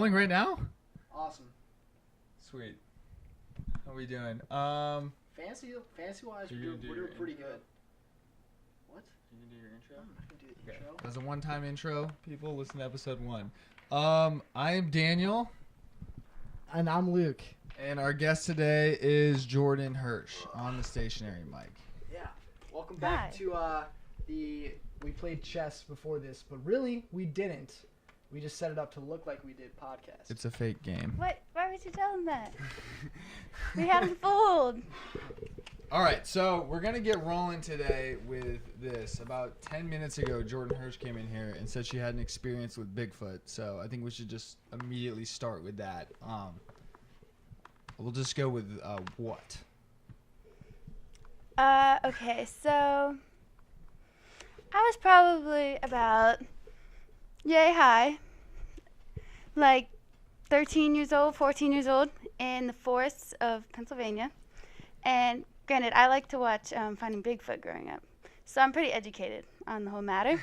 rolling right now? Awesome. Sweet. How are we doing? Fancy wise, we're doing pretty good. What? You can do your intro? I'm not gonna do the intro. That's a one-time intro. People, listen to episode 1. I am Daniel. And I'm Luke. And our guest today is Jordan Hirsch on the stationary mic. Yeah. Welcome back to we played chess before this, but really we didn't. We just set it up to look like we did podcast. It's a fake game. What? Why would you tell him that? We had him fooled. All right, so we're going to get rolling today with this. About 10 minutes ago, Jordan Hirsch came in here and said she had an experience with Bigfoot. So I think we should just immediately start with that. We'll just go with what? Okay, so I was probably about yay high, like 13 years old, 14 years old, in the forests of Pennsylvania. And granted, I like to watch Finding Bigfoot growing up, so I'm pretty educated on the whole matter.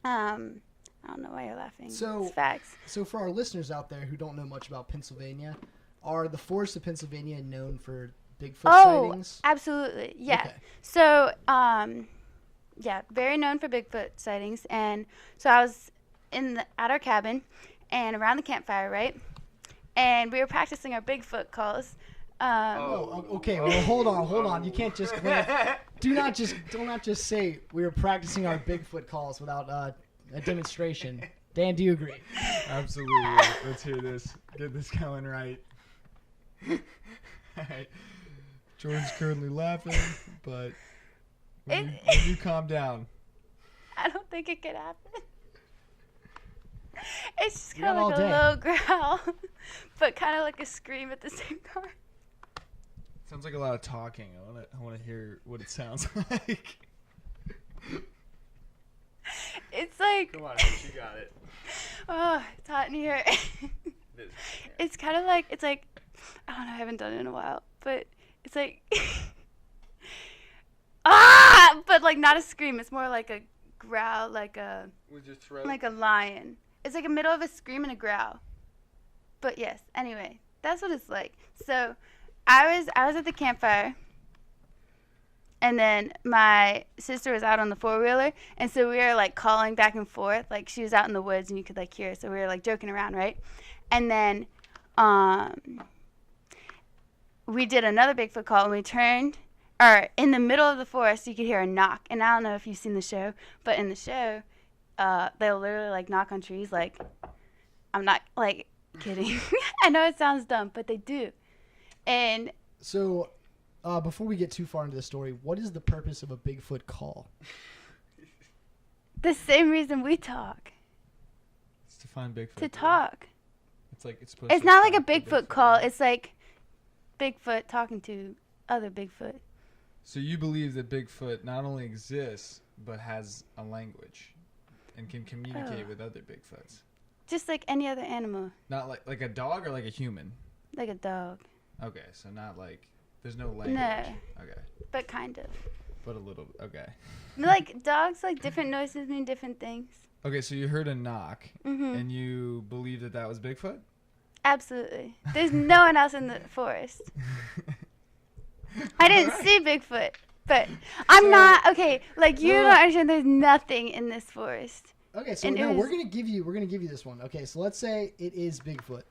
I don't know why you're laughing. So, it's facts. So for our listeners out there who don't know much about Pennsylvania, are the forests of Pennsylvania known for Bigfoot sightings? Absolutely, yeah. Okay. So, yeah, very known for Bigfoot sightings. And so I was at our cabin and around the campfire, right? And we were practicing our Bigfoot calls. Okay. Well, hold on. You can't just do not just say we were practicing our Bigfoot calls without a demonstration. Dan, do you agree? Absolutely. Let's hear this. Get this going right. All right. Jordan's currently laughing, but when you calm down. I don't think it could happen. It's just kind of like a low growl, but kind of like a scream at the same time. Sounds like a lot of talking. I want to hear what it sounds like. It's like. Come on, you got it. Oh, it's hot in here. It's kind of like, I don't know, I haven't done it in a while, but it's like, but like not a scream. It's more like a growl, like a, with your throat, like a lion. It's like a middle of a scream and a growl. But yes, anyway, that's what it's like. So I was at the campfire, and then my sister was out on the 4-wheeler, and so we were like calling back and forth. Like she was out in the woods and you could like hear her, so we were like joking around, right? And then we did another Bigfoot call, and we turned, or in the middle of the forest, you could hear a knock. And I don't know if you've seen the show, but in the show, they'll literally like knock on trees. Like, I'm not like kidding. I know it sounds dumb, but they do. And so, before we get too far into the story, what is the purpose of a Bigfoot call? The same reason we talk. It's to find Bigfoot. To talk. It's not like a Bigfoot call. It's like Bigfoot talking to other Bigfoot. So you believe that Bigfoot not only exists, but has a language and can communicate with other Bigfoots? Just like any other animal. Not like a dog or like a human? Like a dog. Okay, so not like, there's no language. No. Okay. But kind of. But a little, okay. Like dogs, like different noises mean different things. Okay, so you heard a knock, Mm-hmm. and you believe that was Bigfoot? Absolutely. There's no one else in the forest. I didn't see Bigfoot, but I'm not okay. Like you don't understand. There's nothing in this forest. Okay, so no, we're gonna give you this one. Okay, so let's say it is Bigfoot.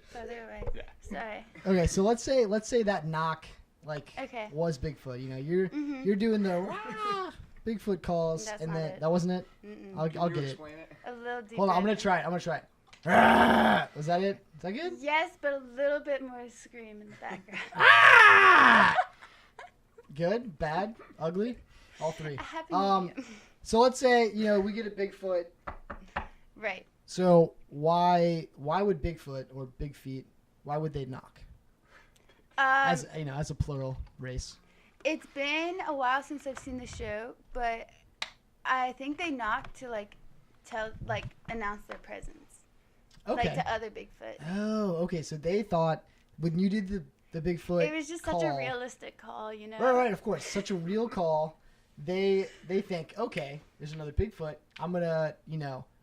Further away. Yeah. Sorry. Okay, so let's say that knock was Bigfoot. You know, you're doing the Bigfoot calls, That's and not then it. that wasn't it. Mm-mm. I'll get it. A little deeper. Hold on, I'm gonna try it. Was that it? Is that good? Yes, but a little bit more scream in the background. Good, bad, ugly, all three. A happy medium. So let's say we get a Bigfoot. Right. So why would Bigfoot or Big Feet? Why would they knock? As a plural race. It's been a while since I've seen the show, but I think they knock to announce their presence. Okay. Like to other Bigfoot. Oh, okay. So they thought when you did the Bigfoot it was just call, such a realistic call, you know? Right, of course. Such a real call they think, okay, there's another Bigfoot. I'm gonna,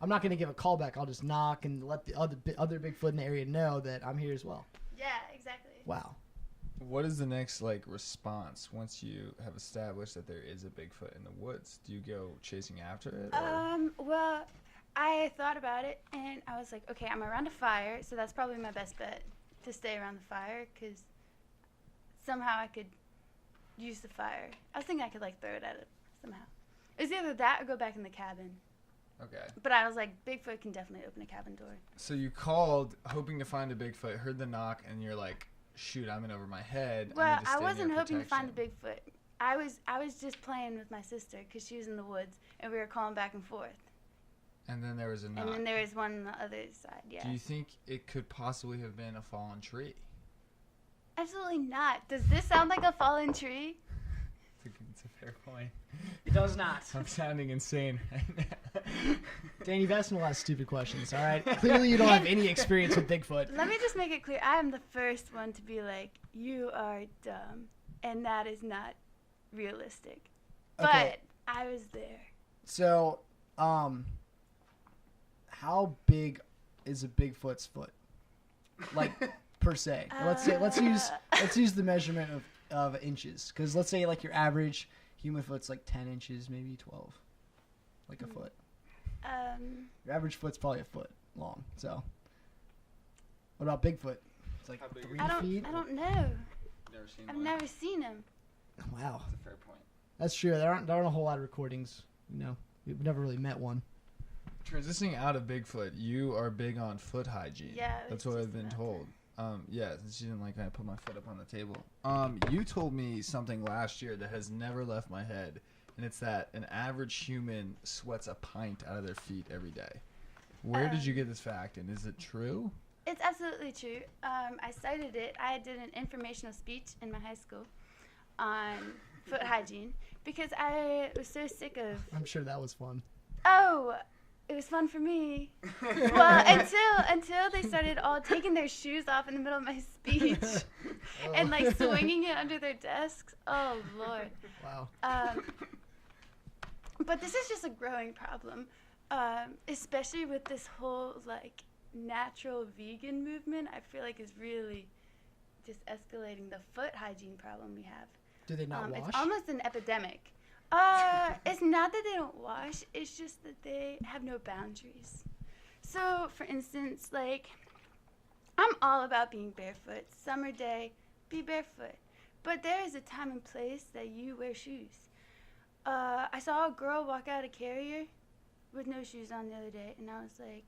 I'm not gonna give a call back. I'll just knock and let the other Bigfoot in the area know that I'm here as well. Yeah, exactly. Wow. What is the next response once you have established that there is a Bigfoot in the woods? Do you go chasing after it? Well, I thought about it and I was like, okay, I'm around a fire, so that's probably my best bet to stay around the fire because somehow I could use the fire. I was thinking I could throw it at it somehow. It was either that or go back in the cabin. Okay. But I was like, Bigfoot can definitely open a cabin door. So you called hoping to find a Bigfoot, heard the knock, and you're like, shoot, I'm in over my head. Well, I wasn't hoping to find a Bigfoot. I was just playing with my sister because she was in the woods and we were calling back and forth. And then there was a knock. And then there was one on the other side, yeah. Do you think it could possibly have been a fallen tree? Absolutely not. Does this sound like a fallen tree? It's a fair point. It does not. I'm sounding insane. Dan, you've asked him a lot of stupid questions, all right? Clearly you don't have any experience with Bigfoot. Let me just make it clear. I am the first one to be like, you are dumb. And that is not realistic. Okay. But I was there. So, how big is a Bigfoot's foot? Per se. Let's use the measurement of inches, because let's say your average human foot's 10 inches, maybe 12, a foot. Your average foot's probably a foot long. So, what about Bigfoot? It's 3 feet. I don't know. Never seen I've one. never seen him. Wow, That's a fair point. that's true. There aren't a whole lot of recordings. We've never really met one. Transitioning out of Bigfoot, you are big on foot hygiene. Yeah, That's it's what just I've been about told. Yeah, since you didn't like when I put my foot up on the table. You told me something last year that has never left my head, and it's that an average human sweats a pint out of their feet every day. Where did you get this fact, and is it true? It's absolutely true. I cited it. I did an informational speech in my high school on foot hygiene because I was so sick of... I'm sure that was fun. Oh, it was fun for me. Well, until they started all taking their shoes off in the middle of my speech and swinging it under their desks. Oh, Lord. Wow. But this is just a growing problem, especially with this whole natural vegan movement. I feel is really just escalating the foot hygiene problem we have. Do they not wash? It's almost an epidemic. It's not that they don't wash. It's just that they have no boundaries. So, for instance, I'm all about being barefoot. Summer day, be barefoot. But there is a time and place that you wear shoes. I saw a girl walk out of Carrier with no shoes on the other day, and I was like,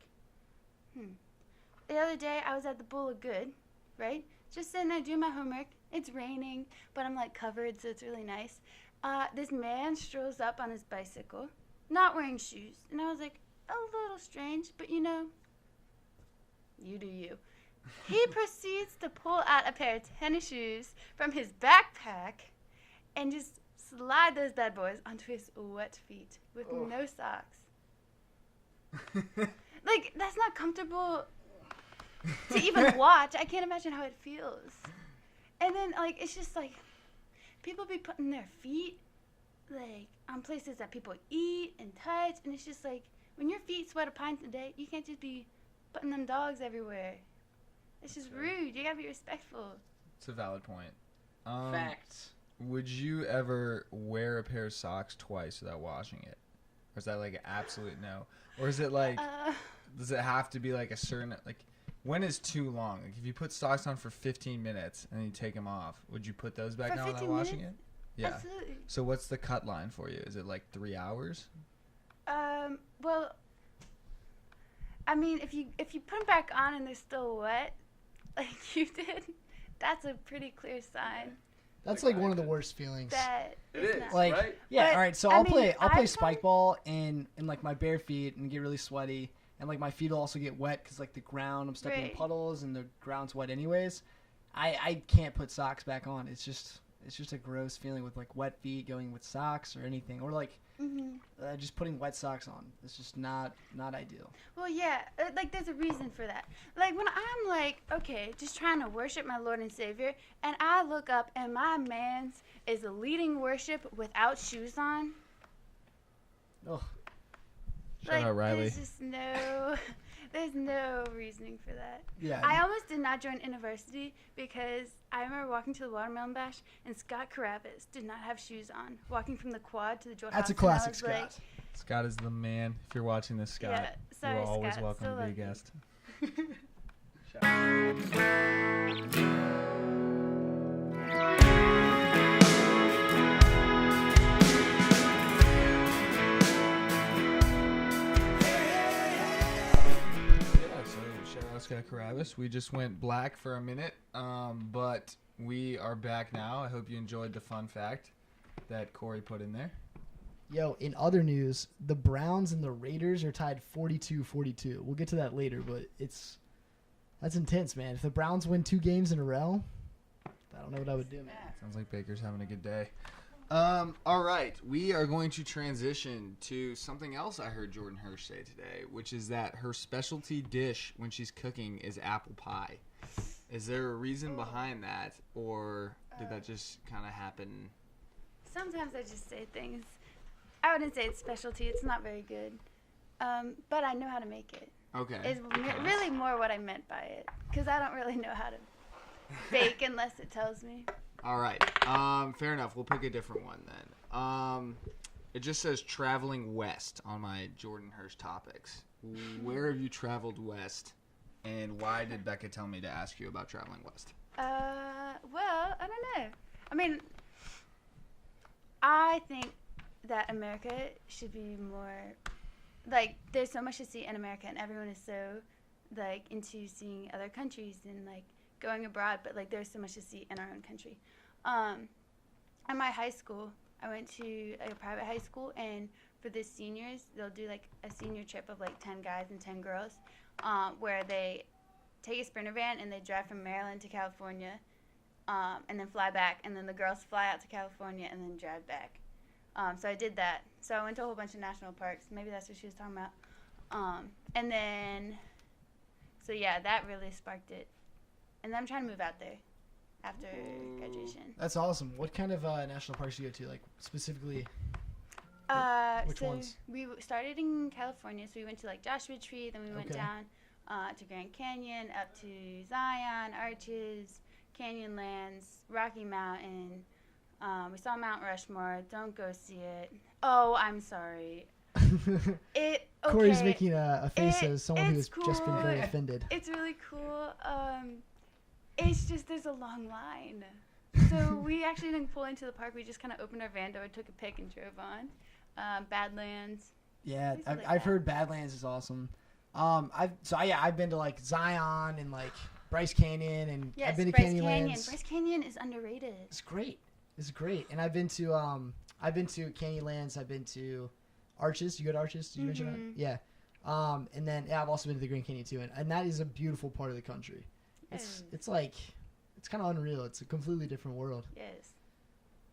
The other day, I was at the Bowl of Good, right? Just sitting there doing my homework. It's raining, but I'm covered, so it's really nice. This man strolls up on his bicycle, not wearing shoes. And I was like, a little strange, but you do you. He proceeds to pull out a pair of tennis shoes from his backpack and just slide those bad boys onto his wet feet with no socks. That's not comfortable to even watch. I can't imagine how it feels. And then, it's just people be putting their feet on places that people eat and touch, and it's just when your feet sweat a pint a day, you can't just be putting them dogs everywhere. It's just rude. You gotta be respectful. It's a valid point. Facts. Would you ever wear a pair of socks twice without washing it? Or is that an absolute no? Or is it does it have to be a certain, when is too long? If you put socks on for 15 minutes and then you take them off, would you put those back For on without 15 washing minutes? it? Yeah. Absolutely. So what's the cut line for you? Is it 3 hours? Well, I mean, if you put them back on and they're still wet, like you did, that's a pretty clear sign That's one of the worst feelings. that It it's is, not. right? Yeah, But, all right. So I I'll mean, play I spike ball in my bare feet and get really sweaty, and my feet will also get wet because the ground, I'm stepping in Right. puddles and the ground's wet anyways. I can't put socks back on. It's just a gross feeling with wet feet going with socks or anything, or Just putting wet socks on. It's just not ideal. Well, yeah, like there's a reason for that. Like when I'm like, okay, just trying to worship my Lord and Savior, and I look up and my man's is leading worship without shoes on. Oh, Shout out Riley. There's just there's no reasoning for that. yeah. I almost did not join university because I remember walking to the Watermelon Bash and Scott Carabas did not have shoes on, walking from the quad to the Jewel That's a House, and I classic was Scott. like, Scott is the man. If you're watching this, Scott, Yeah, sorry, you're always Scott, welcome still to be a love you. guest. Shout out Scott Carabas. We just went black for a minute, but we are back now. I hope you enjoyed the fun fact that Corey put in there. Yo, in other news, the Browns and the Raiders are tied 42-42. We'll get to that later, but that's intense, man. If the Browns win 2 games in a row, I don't know what I would do, man. Sounds like Baker's having a good day. All right, we are going to transition to something else I heard Jordan Hirsch say today, which is that her specialty dish when she's cooking is apple pie. Is there a reason behind that, or did that just kind of happen? sometimes I just say things. I wouldn't say it's specialty. It's not very good. But I know how to make it. Okay. Is really more what I meant by it. Because I don't really know how to bake unless it tells me. All right. Fair enough. We'll pick a different one then. It just says traveling west on my Jordan Hirsch topics. Where have you traveled west, and why did Becca tell me to ask you about traveling west? Well, I don't know. I mean, I think that America should be more, like, there's so much to see in America, and everyone is so, like, into seeing other countries and, like, going abroad, but, like, there's so much to see in our own country. At my high school, I went to a private high school, and for the seniors, they'll do, like, a senior trip of, like, 10 guys and 10 girls, where they take a Sprinter van, and they drive from Maryland to California, and then fly back, and then the girls fly out to California and then drive back. So I did that. So I went to a whole bunch of national parks. Maybe that's what she was talking about. And then, so yeah, that really sparked it. And then I'm trying to move out there after graduation. That's awesome. What kind of national parks do you go to? Like, specifically? Which So ones? we started in California, so we went to like Joshua Tree, then we went Okay. down to Grand Canyon, up to Zion, Arches, Canyonlands, Rocky Mountain. We saw Mount Rushmore. Don't go see it. Oh, I'm sorry. Okay. Corey's making a face as someone who has it's just been very cool. offended. It's really cool. It's just there's a long line. So we actually didn't pull into the park. We just kind of opened our van door, took a pic, and drove on. Badlands. Yeah, Places I've, like I've that. heard Badlands is awesome. I've been to like Zion and like Bryce Canyon, and Yes, I've been to Bryce Canyon. Canyonlands. Bryce Canyon is underrated. It's great. It's great. And I've been to Canyonlands. I've been to Arches. You go to Arches? Did you mention Mhm. that? Yeah. And then I've also been to the Grand Canyon too, and that is a beautiful part of the country. It's like it's kind of unreal. It's a completely different world. Yes.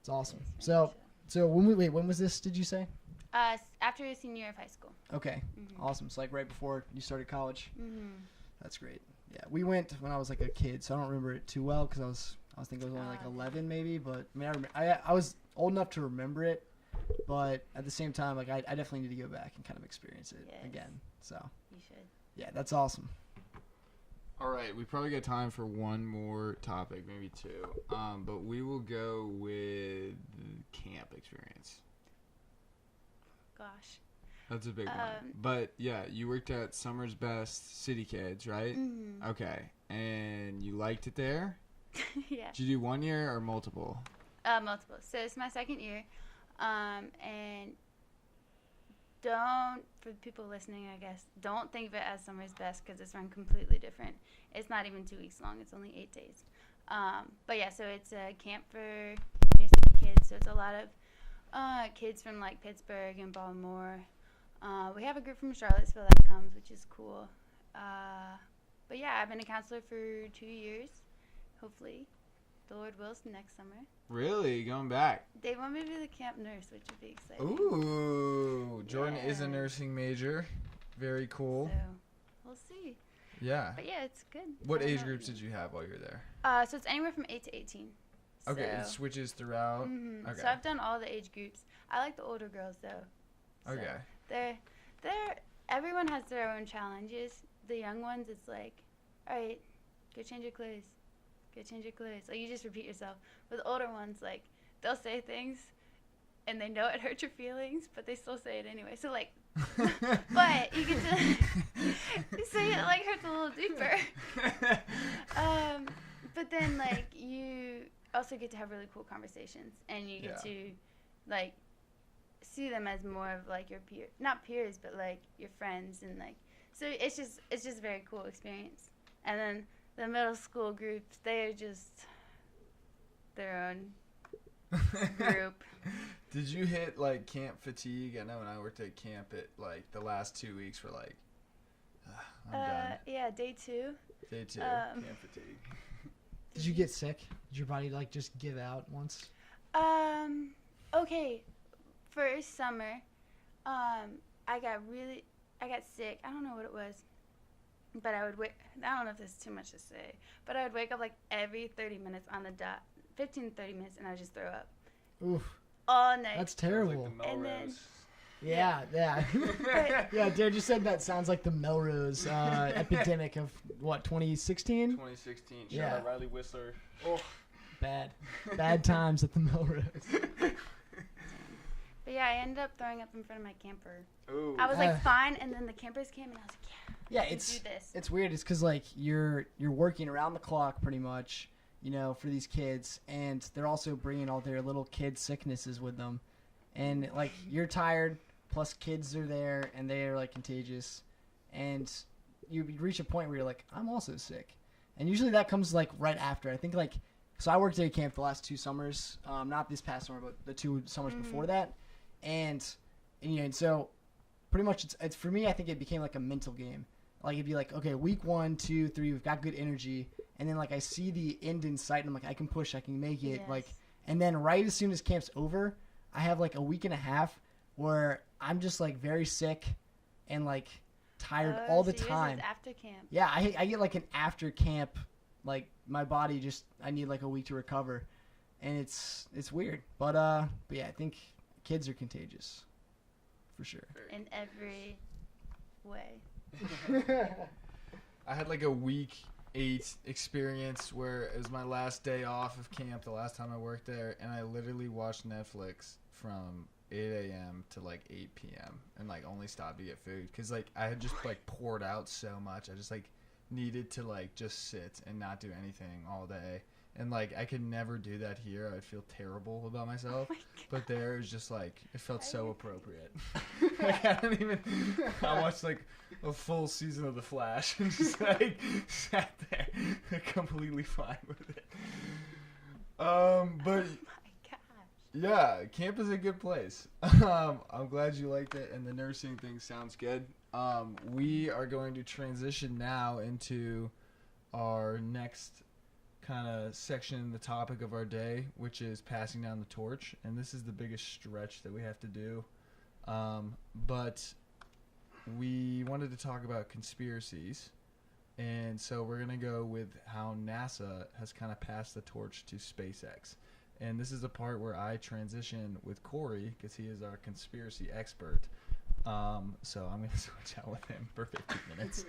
It's awesome. Yes, very So when was this? Did you say? After a senior year of high school. Okay. Mhm. Awesome. So like right before you started college. Mhm. That's great. Yeah, we went when I was like a kid, so I don't remember it too well because I was thinking I was only like 11 maybe, but I mean I was old enough to remember it, but at the same time like I definitely need to go back and kind of experience it Yes. again. So You should. yeah, that's awesome. All right, we probably got time for one more topic, maybe two. But we will go with camp experience. Gosh. That's a big one. But yeah, you worked at Summer's Best City Kids, right? Mhm. Okay, and you liked it there? Yeah. Did you do 1 year or multiple? Multiple. So it's my second year. And for people listening, I guess, don't think of it as Summer's Best because it's run completely different. It's not even 2 weeks long. It's only 8 days. But yeah, so it's a camp for inner city kids. So it's a lot of kids from like Pittsburgh and Baltimore. We have a group from Charlottesville that comes, which is cool. But yeah, I've been a counselor for 2 years, hopefully. the Lord wills, next summer. Really? Going back? They want me to be the camp nurse, which would be exciting. Ooh. Jordan is a Yeah. nursing major. Very cool. So, we'll see. Yeah. But yeah, it's good. What I don't age know. groups did you have while you were there? So it's anywhere from 8 to 18. Okay, it So, switches throughout. mhm. Okay. So I've done all the age groups. I like the older girls though. So Okay. they're everyone has their own challenges. The young ones, it's like, all right, go change your clothes. Go change your clothes. Like you just repeat yourself. With older ones, like they'll say things, and they know it hurts your feelings, but they still say it anyway. So like, but you get to say it like hurts a little deeper. But then like you also get to have really cool conversations, and you get to like see them as more of like your not peers, but like your friends, and like so it's just a very cool experience. And then the middle school groups, they are just their own group. Did you hit like camp fatigue? I know when I worked at camp, the last 2 weeks were like, I'm done. Yeah, day 2. Day 2, um, camp fatigue. Did you get sick? Did your body like just give out once? Okay, first summer, I got sick. I don't know what it was, but I don't know if this is too much to say, but I would wake up like every 30 minutes on the dot, 15 to 30 minutes, and I would just throw up. Oof. All night. That's terrible. And then- Yeah. Yeah, dude, you said that sounds like the Melrose epidemic of, what, 2016? 2016. Yeah. Shout out Riley Whistler. Oh, bad times at the Melrose. But yeah, I ended up throwing up in front of my camper. Ooh. I was like fine, and then the campers came, and I was like, Yeah, I can it's do this. it's weird. It's because like you're working around the clock pretty much, you know, for these kids, and they're also bringing all their little kid sicknesses with them, and like you're tired, plus kids are there, and they are like contagious, and you reach a point where you're like, I'm also sick, and usually that comes like right after. I think like so I worked at a camp the last 2 summers, not this past summer, but the 2 summers before that, and you know, and so pretty much it's for me. I think it became like a mental game. Like it'd be like, okay, week 1, 2, 3, we've got good energy, and then like I see the end in sight, and I'm like, I can push, I can make it, Yes. like, and then right as soon as camp's over, I have like a week and a half where I'm just like very sick and like tired all the so yours is time. after camp. Yeah, I get like an after camp, like my body just I need like a week to recover, and it's weird, but yeah, I think kids are contagious, for sure. In every way. I had like a week 8 experience where it was my last day off of camp, the last time I worked there, and I literally watched Netflix from 8 a.m. to like 8 p.m. and like only stopped to get food because like I had just like poured out so much. I just like needed to like just sit and not do anything all day. And like I could never do that here. I'd feel terrible about myself. Oh my But there it was just like it felt so appropriate. Like, I watched like a full season of The Flash and just like sat there completely fine with it. But Oh my gosh. yeah, camp is a good place. I'm glad you liked it, and the nursing thing sounds good. We are going to transition now into our next kind of section, the topic of our day, which is passing down the torch. And this is the biggest stretch that we have to do. But we wanted to talk about conspiracies. And so we're going to go with how NASA has kind of passed the torch to SpaceX. And this is the part where I transition with Corey because he is our conspiracy expert. So I'm going to switch out with him for 15 minutes.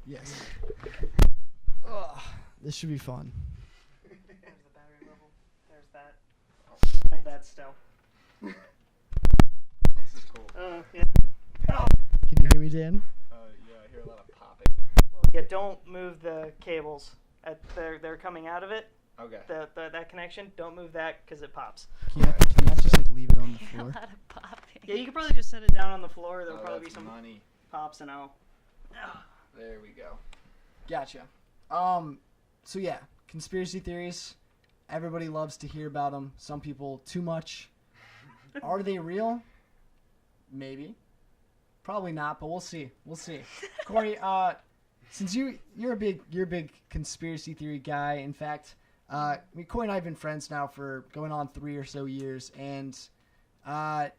Yes. Oh, this should be fun. There's the battery level. There's that. Hold that still. This is cool. Yeah. Can you hear me, Dan? Yeah, I hear a lot of popping. Yeah, don't move the cables. They're coming out of it. Okay. That connection. Don't move that because it pops. Can you not just like leave it on the A floor? lot of popping. Yeah, you could probably just set it down on the floor. There'll probably be some money. pops and I'll. There we go. Gotcha. So yeah, conspiracy theories. Everybody loves to hear about them. Some people too much. Are they real? Maybe. Probably not, but we'll see. We'll see. Corey, since you're a big conspiracy theory guy. In fact, Corey and I have been friends now for going on 3 or so years, and I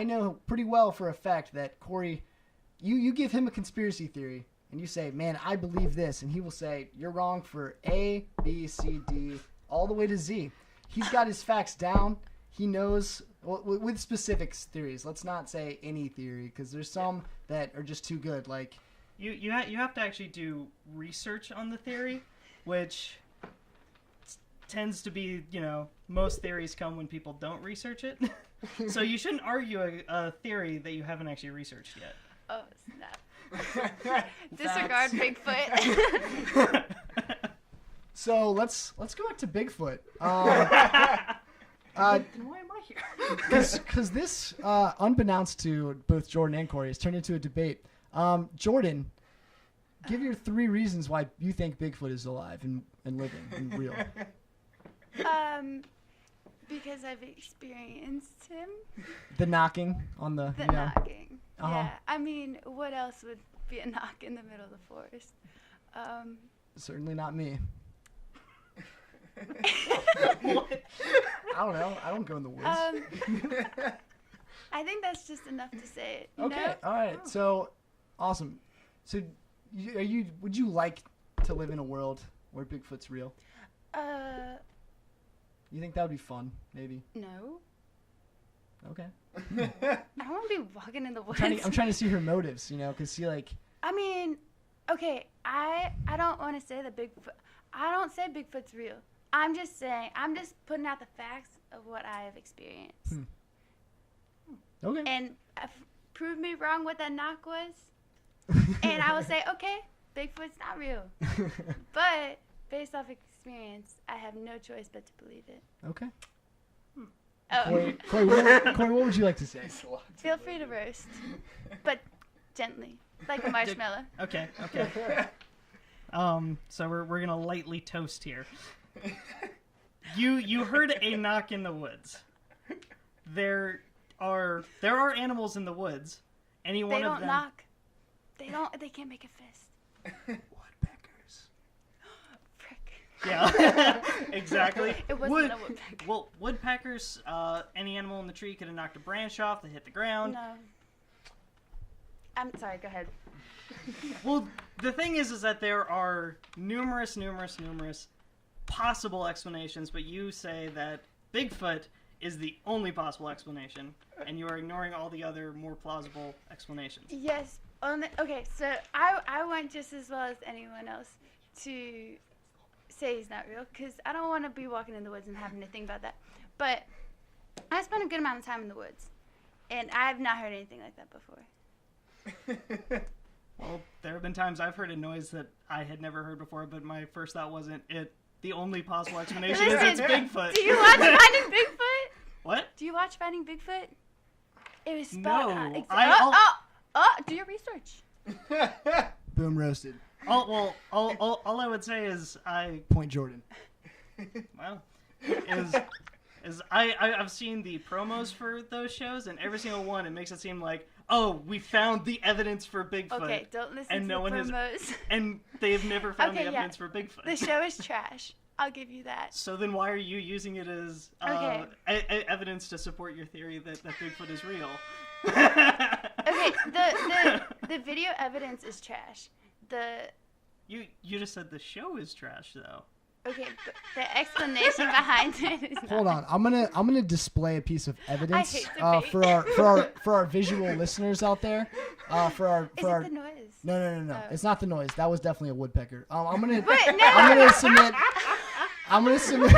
know pretty well for a fact that Corey, you give him a conspiracy theory, and you say, "Man, I believe this," and he will say, "You're wrong for A, B, C, D, all the way to Z." He's got his facts down. He knows with specific theories. Let's not say any theory, because there's some that are just too good. Like You have to actually do research on the theory, which tends to be, most theories come when people don't research it. So you shouldn't argue a theory that you haven't actually researched yet. Oh, snap. Disregard Bigfoot. So let's go back to Bigfoot. Why am I here? Because this, unbeknownst to both Jordan and Corey, has turned into a debate. Jordan, give your 3 reasons why you think Bigfoot is alive and living and real. Because I've experienced him. The knocking on the knocking. Uh-huh. Yeah. I mean, what else would be a knock in the middle of the forest? Certainly not me. What? I don't know. I don't go in the woods. I think that's just enough to say it. You Okay. know? All right. So, awesome. So, would you like to live in a world where Bigfoot's real? You think that would be fun? Maybe. No. Okay. I don't want to be walking in the woods. I'm trying to see her motives. Because she I mean, okay, I don't want to say that Bigfoot. I don't say Bigfoot's real. I'm just putting out the facts of what I have experienced. Okay. And prove me wrong what that knock was. And I will say, okay, Bigfoot's not real. But based off experience, I have no choice but to believe it. Okay. Oh, Corey, what would you like to say? feel free to roast, but gently, like a marshmallow. Okay. So we're gonna lightly toast here. You heard a knock in the woods. There are animals in the woods. Any one They of don't them. knock. They can't make a fist. Woodpeckers. Frick. Yeah, exactly. It wasn't a woodpecker. Well, woodpeckers, any animal in the tree could have knocked a branch off. They hit the ground. No. I'm sorry, go ahead. Well, the thing is that there are numerous possible explanations, but you say that Bigfoot is the only possible explanation, and you are ignoring all the other more plausible explanations. Yes. Okay, so I went just as well as anyone else to say he's not real, because I don't want to be walking in the woods and having to think about that. But I spent a good amount of time in the woods, and I have not heard anything like that before. Well, there have been times I've heard a noise that I had never heard before, but my first thought wasn't it. The only possible explanation is it's Bigfoot. Do you watch Finding Bigfoot? What? Do you watch Finding Bigfoot? It was No, spot do your research. Boom roasted. All I would say is Point Jordan. I've seen the promos for those shows, and every single one it makes it seem like, oh, we found the evidence for Bigfoot. Okay, don't listen and to no the one promos. And they've never found Okay, the yeah. evidence for Bigfoot. The show is trash. I'll give you that. So then why are you using it as Okay. evidence to support your theory that Bigfoot is real? Okay, the video evidence is trash. You just said the show is trash, though. Okay, but the explanation behind it is not. Hold on. I'm gonna display a piece of evidence hate debate. for our visual listeners out there. Is it the noise? No. Oh. It's not the noise. That was definitely a woodpecker. I'm gonna Wait, no. I'm gonna submit. I'm gonna sorry. be.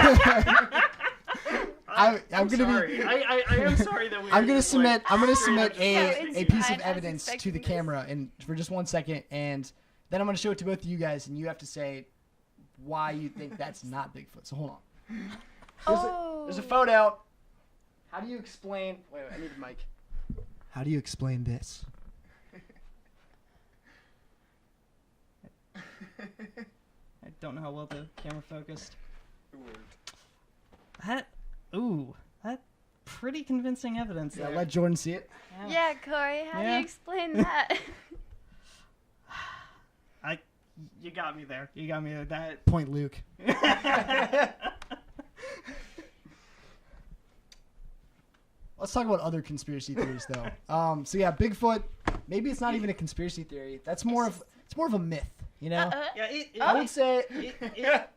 I am sorry that we. I'm gonna submit it's a piece fine. of I was evidence to expecting the this. camera and for just 1 second, and then I'm gonna show it to both of you guys, and you have to say why you think that's not Bigfoot. So hold on. There's a photo. How do you explain? Wait, I need a mic. How do you explain this? I don't know how well the camera focused. It worked. That pretty convincing evidence Yeah, there. let Jordan see it. Yeah, Corey, how do Yeah. you explain that? You got me there. You got me there. That. Point Luke. Let's talk about other conspiracy theories, though. So yeah, Bigfoot. Maybe it's not even a conspiracy theory. That's more of a myth. You know. Yeah. I would say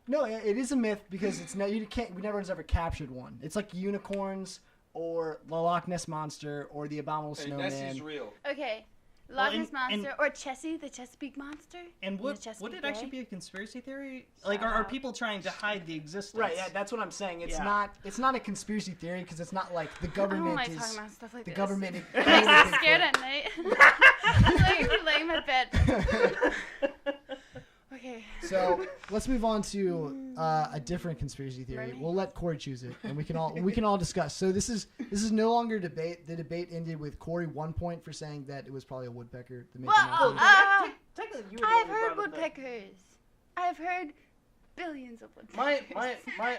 no. It is a myth because it's no. You can't. No one's ever captured one. It's like unicorns or the Loch Ness monster or the abominable snowman. Nessie's real. Okay. Well, Loch Ness Monster or Chessie, the Chesapeake Monster. And would it actually be a conspiracy theory? Like, are people trying to hide the existence? Right. Yeah, that's what I'm saying. It's Yeah. not. It's not a conspiracy theory because it's not like the I don't government like is. talking about stuff like The this. government. It makes me scared at night. I lay in my bed. Okay. So let's move on to a different conspiracy theory. Ready? We'll let Corey choose it, and we can all discuss. So this is no longer debate. The debate ended with Corey 1 point for saying that it was probably a woodpecker. That made the Well, mountain. Technically, you were the I've one who heard brought up that. woodpeckers. I've heard billions of My. woodpeckers.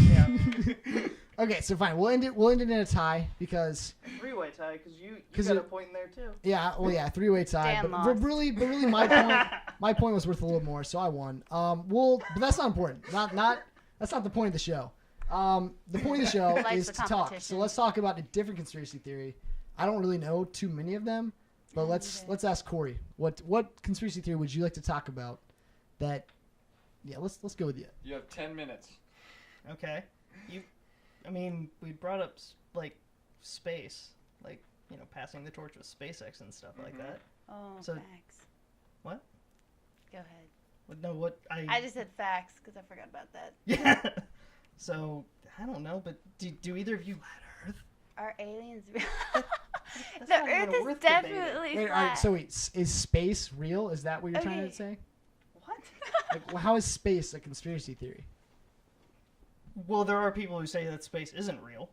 Yeah. Okay, so fine. We'll end it in a tie because Three-way tie, because you 'Cause got a it- point in there too. yeah, well yeah, 3-way tie. Dan But lost. really my point was worth a little more, so I won. But that's not important. That's not the point of the show. The point of the show Life's is a to talk. competition. So let's talk about a different conspiracy theory. I don't really know too many of them, but let's ask Corey. What conspiracy theory would you like to talk about? That, yeah, let's go with you. You have 10 minutes. Okay. We brought up like space, like passing the torch with SpaceX and stuff like that. Oh, So- facts. What? Go ahead. No, what I just said facts because I forgot about that. Yeah. So I don't know, but do either of you flat Earth? Are aliens real? That's The not even Earth is worth debating. definitely Wait, flat. all right, so wait, is space real? Is that what you're trying Okay. to say? What? Like, how is space a conspiracy theory? Well, there are people who say that space isn't real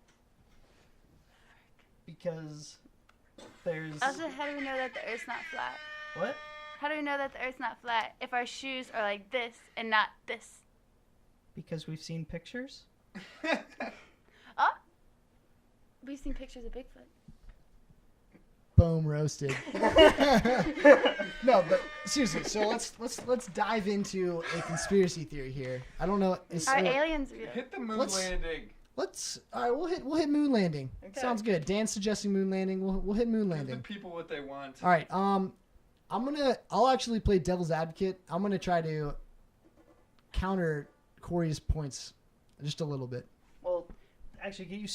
because there's Also, how do we know that the Earth's not flat? what? How do we know that the Earth's not flat if our shoes are like this and not this? Because we've seen pictures. Oh, we've seen pictures of Bigfoot. Boom, roasted. No, but seriously, so let's dive into a conspiracy theory here. I don't know. Are aliens real? Hit the moon Let's- landing. All right, we'll hit moon landing. Okay. Sounds good. Dan's suggesting moon landing. We'll hit moon Give the landing. people what they want. All right. I'll actually play devil's advocate. I'm gonna try to counter Corey's points just a little bit. Well, actually, can you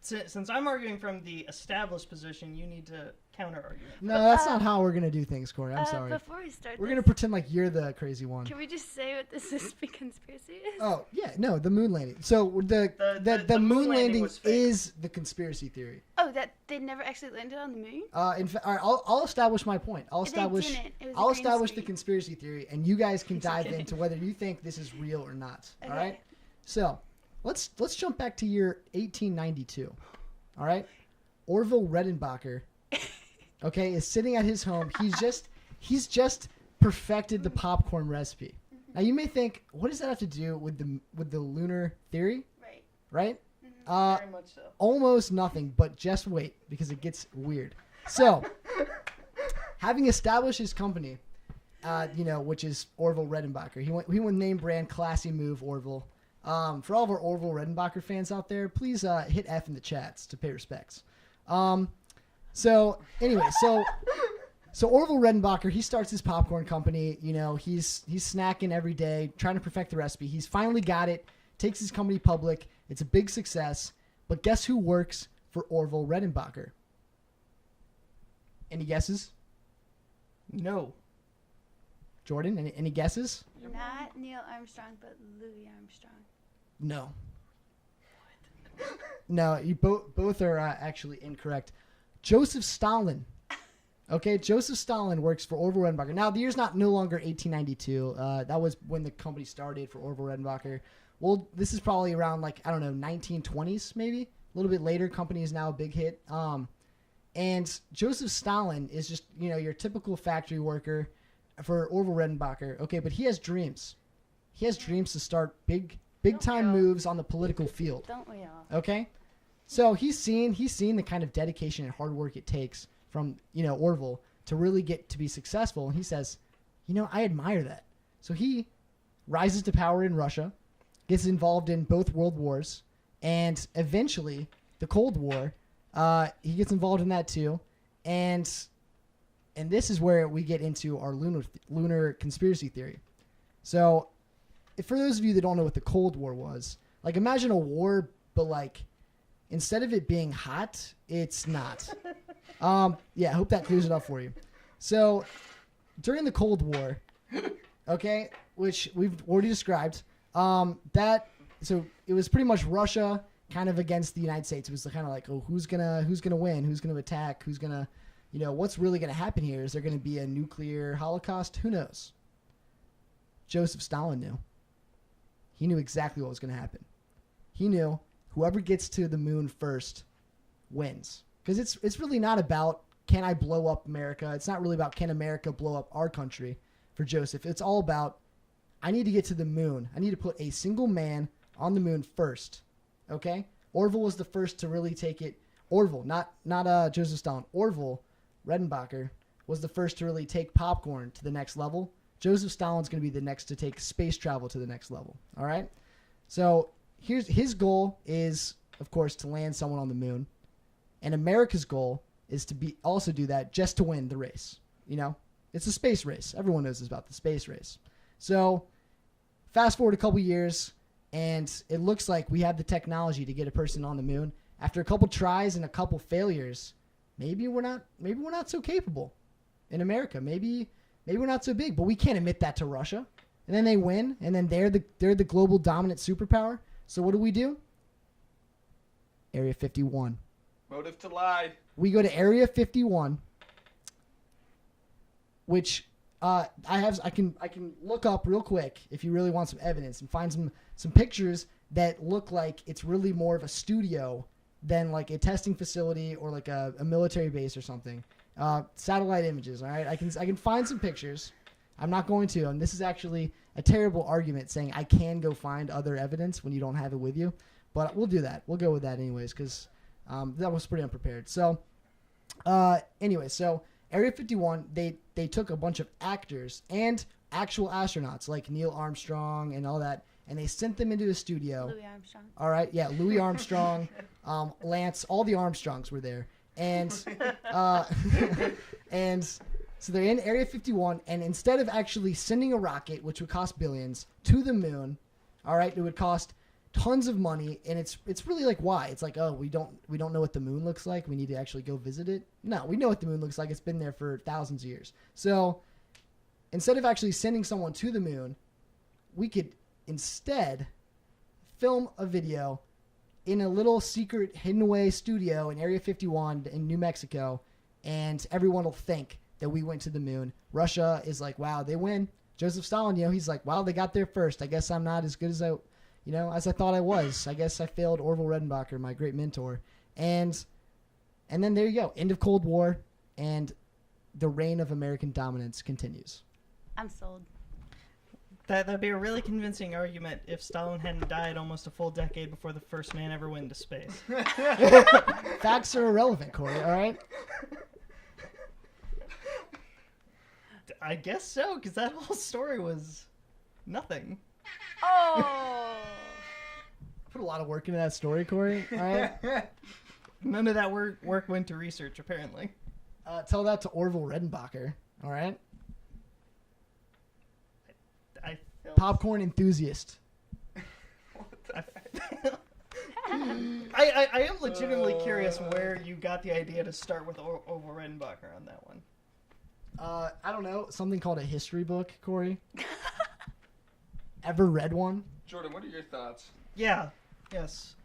since I'm arguing from the established position, you need to counter argue. No, that's not how we're gonna do things, Corey. I'm sorry. Before we start, We're this, gonna pretend like you're the crazy one. Can we just say what this is? Conspiracy is? Oh yeah, no, the moon landing. So the moon landing was fake. is the conspiracy theory. Oh, that they never actually landed on the moon? In fact, all right, I'll establish my point. I'll They establish didn't. It was a I'll green establish the screen. conspiracy theory, and you guys can Just dive kidding. into whether you think this is real or not. All Okay. right. So let's jump back to year 1892. All right. Orville Redenbacher, okay, is sitting at his home. He's just perfected the popcorn recipe. Now you may think, what does that have to do with the lunar theory? Right. Right? Very much so. Almost nothing, but just wait because it gets weird. So, having established his company, which is Orville Redenbacher, he went name brand, classy move, Orville. For all of our Orville Redenbacher fans out there, please hit F in the chats to pay respects. So Orville Redenbacher, he starts his popcorn company. He's snacking every day, trying to perfect the recipe. He's finally got it. Takes his company public. It's a big success. But guess who works for Orville Redenbacher? Any guesses? No. Jordan, any guesses? Not Neil Armstrong, but Louis Armstrong. No. No, you both are actually incorrect. Joseph Stalin. Okay, Joseph Stalin works for Orville Redenbacher. Now, the year's no longer 1892. That was when the company started for Orville Redenbacher. Well, this is probably around 1920s maybe. A little bit later, company is now a big hit. And Joseph Stalin is just, your typical factory worker for Orville Redenbacher. Okay, but he has dreams. He has dreams to start big time we all? moves on the political field. Don't we all? Okay, so he's seen the kind of dedication and hard work it takes from Orville to really get to be successful, and he says, I admire that. So he rises to power in Russia, gets involved in both world wars, and eventually the Cold War, he gets involved in that too. And this is where we get into our lunar conspiracy theory. So for those of you that don't know what the Cold War was, like imagine a war, but like instead of it being hot, it's not. Yeah, I hope that clears it up for you. So during the Cold War, okay, which we've already described, so it was pretty much Russia kind of against the United States. It was kind of like, oh, who's gonna win? Who's gonna attack? Who's gonna, what's really gonna happen here? Is there gonna be a nuclear holocaust? Who knows? Joseph Stalin knew. He knew exactly what was gonna happen. He knew whoever gets to the moon first wins. Because it's really not about, can I blow up America? It's not really about, can America blow up our country for Joseph. It's all about, I need to get to the moon. I need to put a single man on the moon first. Okay? Orville was the first to really take it. Orville, not Joseph Stalin. Orville Redenbacher was the first to really take popcorn to the next level. Joseph Stalin's going to be the next to take space travel to the next level. All right? So here's his goal is, of course, to land someone on the moon. And America's goal is to also do that just to win the race. It's a space race. Everyone knows about the space race. So fast forward a couple years, and it looks like we have the technology to get a person on the moon. After a couple tries and a couple failures, maybe we're not so capable in America. Maybe we're not so big, but we can't admit that to Russia. And then they win, and then they're the global dominant superpower. So what do? Area 51. Motive to lie. We go to Area 51, which I can look up real quick if you really want some evidence and find some pictures that look like it's really more of a studio than like a testing facility or like a military base or something. Satellite images, all right? I can find some pictures. I'm not going to, and this is actually a terrible argument saying I can go find other evidence when you don't have it with you, but we'll do that. We'll go with that anyways because that was pretty unprepared. So anyway, so Area 51, they took a bunch of actors and actual astronauts like Neil Armstrong and all that, and they sent them into a studio. Louis Armstrong. All right, yeah, Louis Armstrong, Lance, all the Armstrongs were there, and and so they're in Area 51, and instead of actually sending a rocket, which would cost billions, to the moon, all right, it would cost tons of money, and it's really like, why? It's like, oh, we don't know what the moon looks like. We need to actually go visit it. No, we know what the moon looks like. It's been there for thousands of years. So instead of actually sending someone to the moon, we could instead film a video in a little secret hidden away studio in Area 51 in New Mexico, and everyone will think that we went to the moon. Russia is like, wow, they win. Joseph Stalin, he's like, wow, they got there first. I guess I'm not as good as as I thought I was. I guess I failed Orville Redenbacher, my great mentor. And then there you go. End of Cold War, and the reign of American dominance continues. I'm sold. That'd be a really convincing argument if Stalin hadn't died almost a full decade before the first man ever went into space. Facts are irrelevant, Corey, all right? I guess so, because that whole story was nothing. Oh. Put a lot of work into that story, Corey, all right? None of that work went to research, apparently. Tell that to Orville Redenbacher, all right? Popcorn enthusiast. I am legitimately curious where you got the idea to start with Orville Redenbacher on that one. I don't know. Something called a history book, Corey. Ever read one? Jordan, what are your thoughts? Yeah. Yes.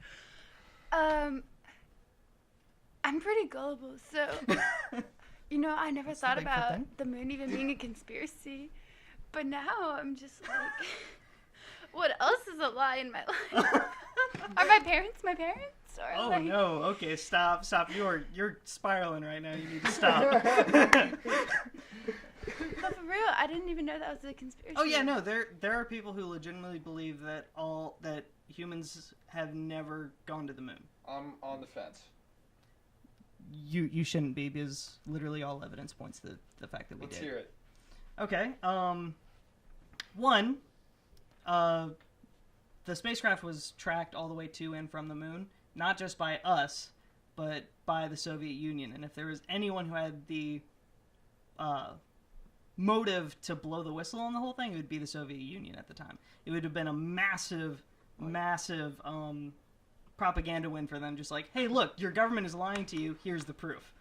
I'm pretty gullible, so I never thought about the moon even being a conspiracy. But now I'm just like, what else is a lie in my life? Are my parents my parents? Or Oh like... no! Okay, stop! You're spiraling right now. You need to stop. But for real, I didn't even know that was a conspiracy. Oh yeah, no. There are people who legitimately believe that that humans have never gone to the moon. I'm on the fence. You shouldn't be, because literally all evidence points to the fact that we Let's did. hear it. Okay. One, the spacecraft was tracked all the way to and from the moon, not just by us, but by the Soviet Union. And if there was anyone who had the motive to blow the whistle on the whole thing, it would be the Soviet Union at the time. It would have been a massive propaganda win for them. Just like, hey, look, your government is lying to you. Here's the proof.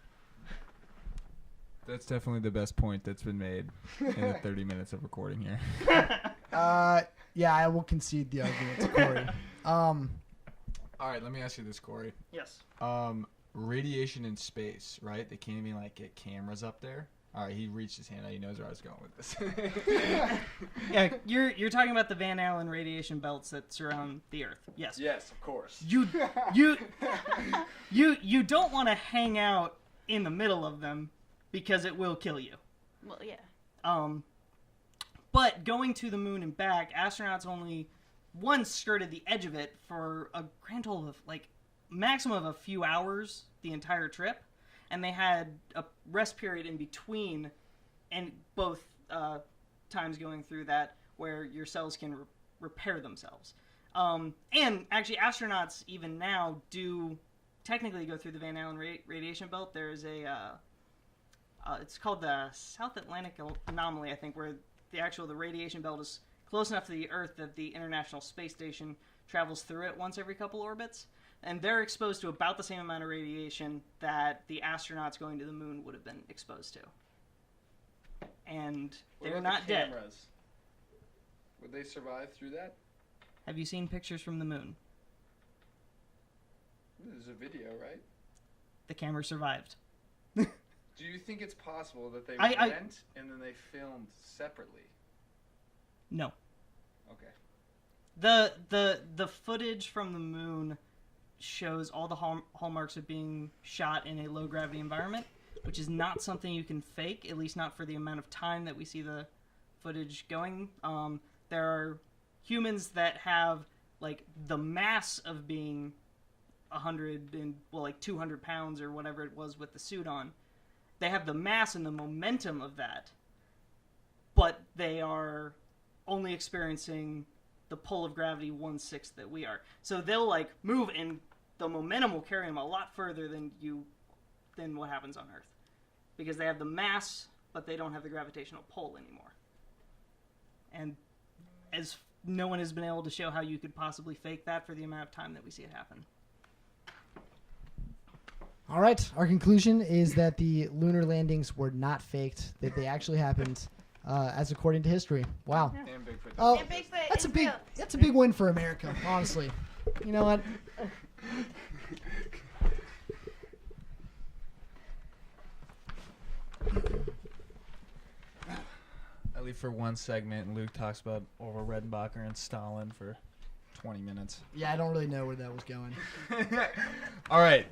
That's definitely the best point that's been made in the 30 minutes of recording here. Yeah, I will concede the argument to Corey. All right, let me ask you this, Corey. Yes. Radiation in space, right? They can't even like get cameras up there. All right, he reached his hand out. He knows where I was going with this. Yeah, you're talking about the Van Allen radiation belts that surround the Earth. Yes. Yes, of course. You don't want to hang out in the middle of them because it will kill you. Well, yeah. But going to the moon and back, astronauts only once skirted the edge of it for a grand total of like maximum of a few hours the entire trip, and they had a rest period in between, and both times going through that where your cells can repair themselves. And actually, astronauts even now do technically go through the Van Allen radiation belt. There's a it's called the South Atlantic Anomaly, I think, where the radiation belt is close enough to the Earth that the International Space Station travels through it once every couple orbits. And they're exposed to about the same amount of radiation that the astronauts going to the moon would have been exposed to. And What they're about not the dead. cameras? Would they survive through that? Have you seen pictures from the moon? There's a video, right? The camera survived. Do you think it's possible that they I- went and then they filmed separately? No. Okay. The footage from the moon shows all the hallmarks of being shot in a low gravity environment, which is not something you can fake, at least not for the amount of time that we see the footage going. There are humans that have like the mass of being 200 pounds or whatever it was with the suit on. They have the mass and the momentum of that, but they are only experiencing the pull of gravity 1/6 that we are. So they'll like move, and the momentum will carry them a lot further than what happens on Earth, because they have the mass, but they don't have the gravitational pull anymore. And as no one has been able to show how you could possibly fake that for the amount of time that we see it happen. All right, our conclusion is that the lunar landings were not faked; that they actually happened, as according to history. Wow. And Bigfoot. Oh, Yeah, Bigfoot that's is a big real. that's a big win for America, honestly. You know what? I leave for one segment, and Luke talks about Orville Redenbacher and Stalin for 20 minutes. Yeah, I don't really know where that was going. All right.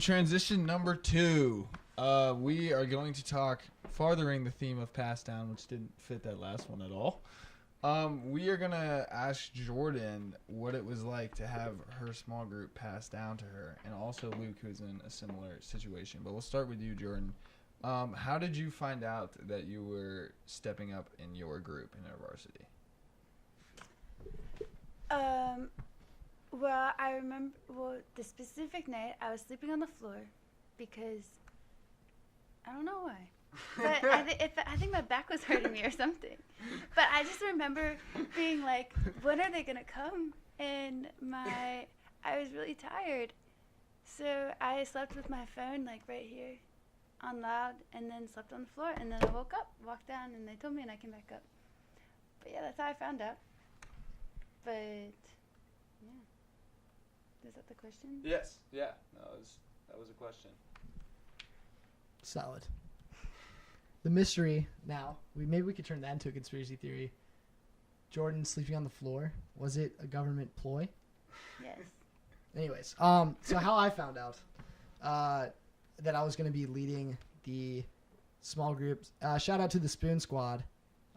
Transition number 2. We are going to talk, farthering the theme of Pass Down, which didn't fit that last one at all. We are going to ask Jordan what it was like to have her small group pass down to her, and also Luke, who's in a similar situation. But we'll start with you, Jordan. How did you find out that you were stepping up in your group in InterVarsity? Well, I remember, the specific night I was sleeping on the floor because I don't know why. But I think my back was hurting me or something. But I just remember being like, when are they going to come? And I was really tired. So I slept with my phone like right here on loud, and then slept on the floor, and then I woke up, walked down, and they told me, and I came back up. But yeah, that's how I found out. But yeah, is that the question? Yes. Yeah. No, that was a question. Solid. The mystery now. Maybe we could turn that into a conspiracy theory. Jordan sleeping on the floor. Was it a government ploy? Yes. Anyways, so how I found out that I was going to be leading the small group. Shout out to the Spoon Squad.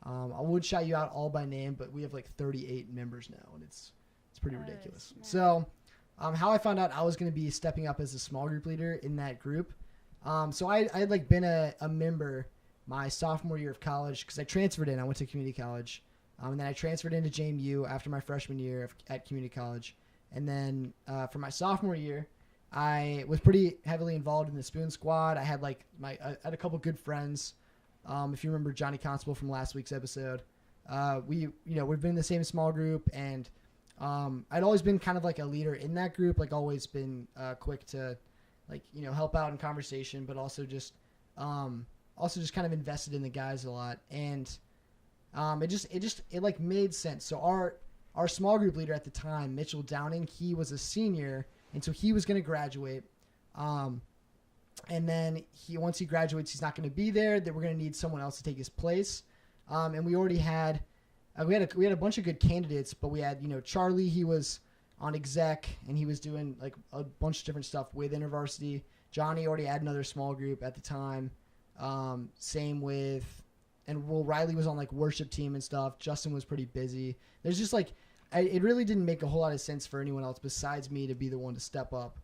I would shout you out all by name, but we have like 38 members now, and it's pretty ridiculous. Nice. So, how I found out I was going to be stepping up as a small group leader in that group. So I had like been a member my sophomore year of college because I transferred in. I went to community college. And then I transferred into JMU after my freshman year at community college. And then for my sophomore year, I was pretty heavily involved in the spoon squad. I had I had a couple good friends. If you remember Johnny Constable from last week's episode, we've been in the same small group, and I'd always been kind of like a leader in that group. Like always been quick to help out in conversation, but also just kind of invested in the guys a lot. And it made sense. So our small group leader at the time, Mitchell Downing, he was a senior, and so he was going to graduate. And then once he graduates, he's not going to be there. That we're going to need someone else to take his place. And we already had we had a bunch of good candidates, but we had Charlie. He was on exec, and he was doing like a bunch of different stuff with InterVarsity. Johnny already had another small group at the time. Same with. And Riley was on like worship team and stuff. Justin was pretty busy. There's just it really didn't make a whole lot of sense for anyone else besides me to be the one to step up.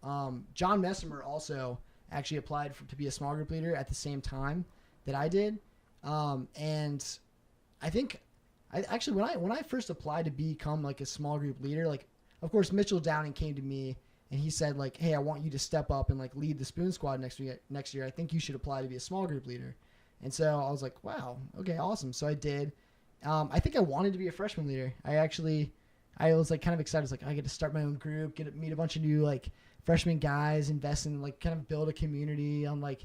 John Messimer also actually applied to be a small group leader at the same time that I did. And I think when I first applied to become like a small group leader, like of course Mitchell Downing came to me and he said like, hey, I want you to step up and like lead the spoon squad next year. I think you should apply to be a small group leader. And so I was like, wow, okay, awesome. So I did. I think I wanted to be a freshman leader. I was like kind of excited. I was like, I get to start my own group, meet a bunch of new like freshman guys, invest in like kind of build a community. And I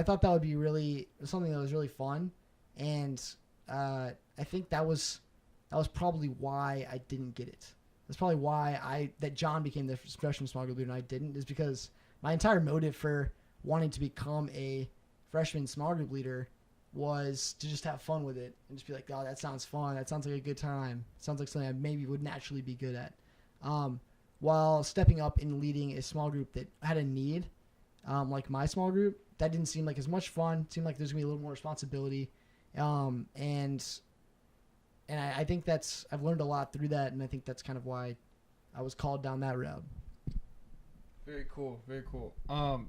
thought that would be really something that was really fun. And I think that was probably why I didn't get it. That's probably why that John became the freshman small group leader and I didn't, is because my entire motive for wanting to become a freshman small group leader was to just have fun with it and just be like, oh, that sounds fun. That sounds like a good time. It sounds like something I maybe would naturally be good at. While stepping up and leading a small group that had a need, like my small group, that didn't seem like as much fun. It seemed like there's going to be a little more responsibility. And I think I've learned a lot through that, and I think that's kind of why I was called down that route. Very cool. Very cool.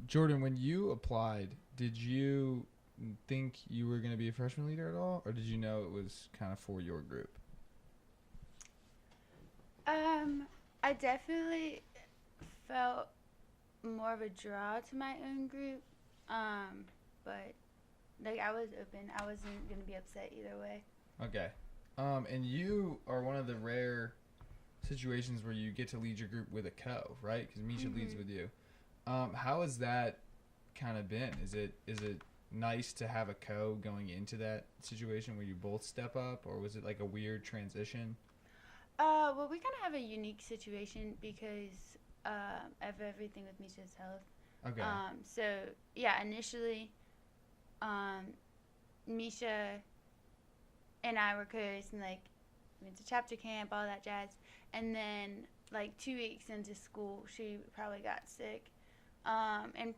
Jordan, when you applied, did you think you were going to be a freshman leader at all, or did you know it was kind of for your group? I definitely felt more of a draw to my own group, but like I was open. I wasn't going to be upset either way. Okay. And you are one of the rare situations where you get to lead your group with a co, right? Because Misha leads with you. How has that kind of been? Is it nice to have a co going into that situation where you both step up, or was it like a weird transition? Well, we kind of have a unique situation because of everything with Misha's health. Okay. So yeah, initially, Misha and I were coached and like went to chapter camp, all that jazz, and then like 2 weeks into school, she probably got sick, and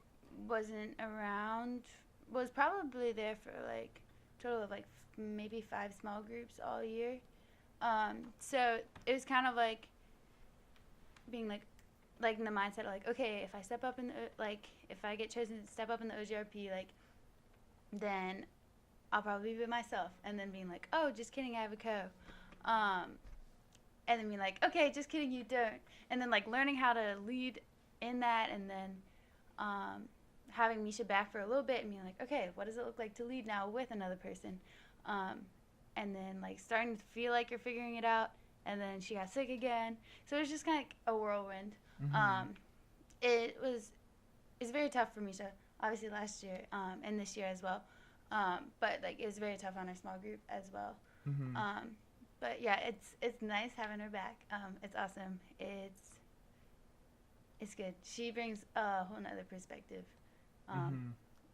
wasn't around. Was probably there for like total of like maybe 5 small groups all year. So it was kind of like being like in the mindset of like, okay, if I step up if I get chosen to step up in the OGRP, like then I'll probably be myself. And then being like, oh, just kidding, I have a co. And then being like, okay, just kidding, you don't. And then like learning how to lead in that, and then having Misha back for a little bit and being like, okay, what does it look like to lead now with another person? And then like starting to feel like you're figuring it out, and then she got sick again. So it was just kind of like a whirlwind. Mm-hmm. It's very tough for Misha, obviously last year, and this year as well. But like it was very tough on our small group as well. Mm-hmm. But yeah, it's nice having her back. It's awesome. It's good. She brings a whole nother perspective.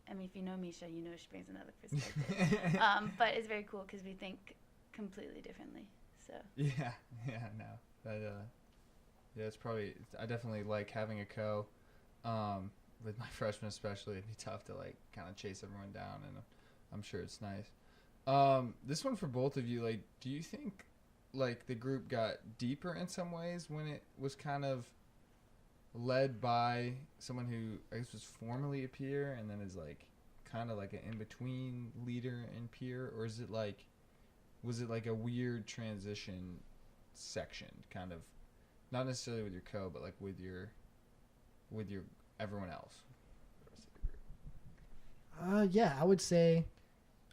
I mean, if you know Misha, you know she brings another perspective. But it's very cool because we think completely differently. So Yeah, no, that it's probably. I definitely like having a co. With my freshmen especially, it'd be tough to like kind of chase everyone down, and I'm sure it's nice. This one for both of you, like, do you think like the group got deeper in some ways when it was kind of led by someone who I guess was formerly a peer and then is like kind of like an in-between leader and peer, or is it like, was it like a weird transition section, kind of, not necessarily with your co, but like with your everyone else? The rest of the group. Yeah, I would say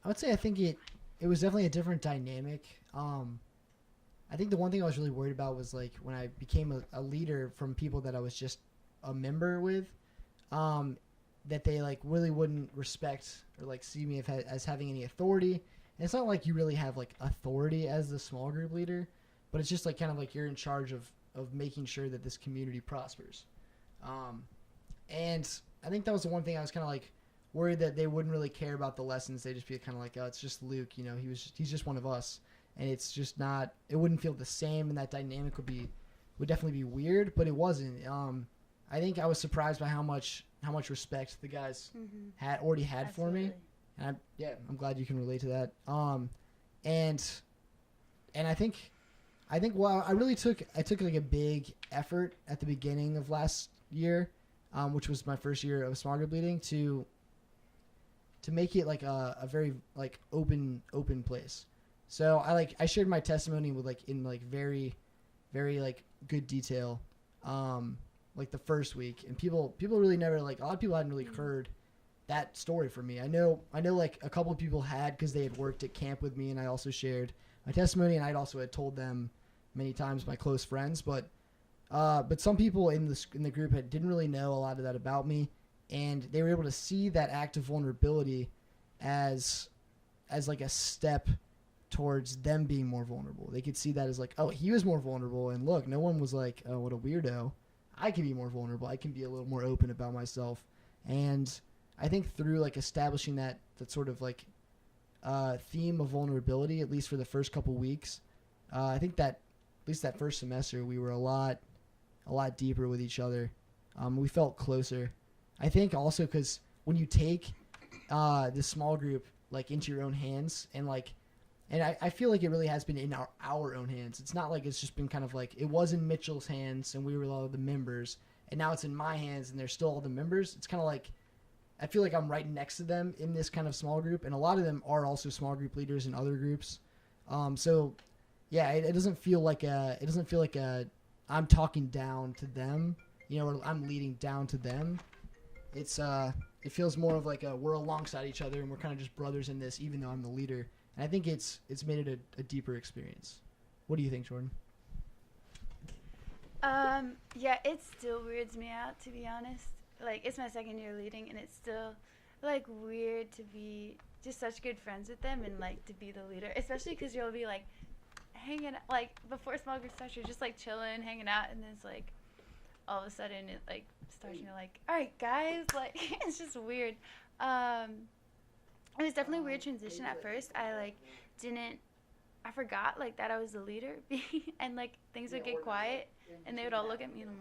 I think it was definitely a different dynamic. I think the one thing I was really worried about was like when I became a leader from people that I was just a member with, that they like really wouldn't respect or like see me as having any authority. And it's not like you really have like authority as the small group leader, but it's just like kind of like you're in charge of making sure that this community prospers. And I think that was the one thing I was kind of like worried that they wouldn't really care about the lessons. They'd just be kind of like, oh, it's just Luke, you know, he's just one of us. And it's just not, it wouldn't feel the same, and that dynamic would definitely be weird, but it wasn't. I think I was surprised by how much respect the guys already had for me. And I'm glad you can relate to that. And I think well, I took like a big effort at the beginning of last year, which was my first year of small group leading, to make it like a very like open place. So I shared my testimony with like in like very, very like good detail, like the first week, and people really never, like, a lot of people hadn't really heard that story from me. I know like a couple of people had, because they had worked at camp with me, and I also shared my testimony, and I'd also had told them many times, my close friends, but some people in the group didn't really know a lot of that about me, and they were able to see that act of vulnerability as like a step towards them being more vulnerable. They could see that as like, oh, he was more vulnerable, and look, no one was like, oh, what a weirdo. I can be more vulnerable. I can be a little more open about myself. And I think through like establishing that sort of like theme of vulnerability, at least for the first couple weeks, I think that at least that first semester we were a lot deeper with each other. We felt closer. I think also because when you take this small group like into your own hands, and I feel like it really has been in our own hands. It's not like it's just been kind of like, it was in Mitchell's hands and we were all the members, and now it's in my hands and they're still all the members. It's kind of like, I feel like I'm right next to them in this kind of small group, and a lot of them are also small group leaders in other groups. So yeah, it doesn't feel like I'm talking down to them, you know, or I'm leading down to them. It feels more of like we're alongside each other and we're kind of just brothers in this, even though I'm the leader. And I think it's made it a deeper experience. What do you think, Jordan? Yeah, it still weirds me out, to be honest. Like, it's my second year leading, and it's still like weird to be just such good friends with them and like to be the leader, especially because you'll be like hanging, like before small group starts, you're just like chilling, hanging out, and then it's like all of a sudden it like starts, and you're like, all right, guys, like it's just weird. It was definitely a weird transition at first. I forgot like that I was the leader, and like things would get quiet, and they would all look at me, and I'm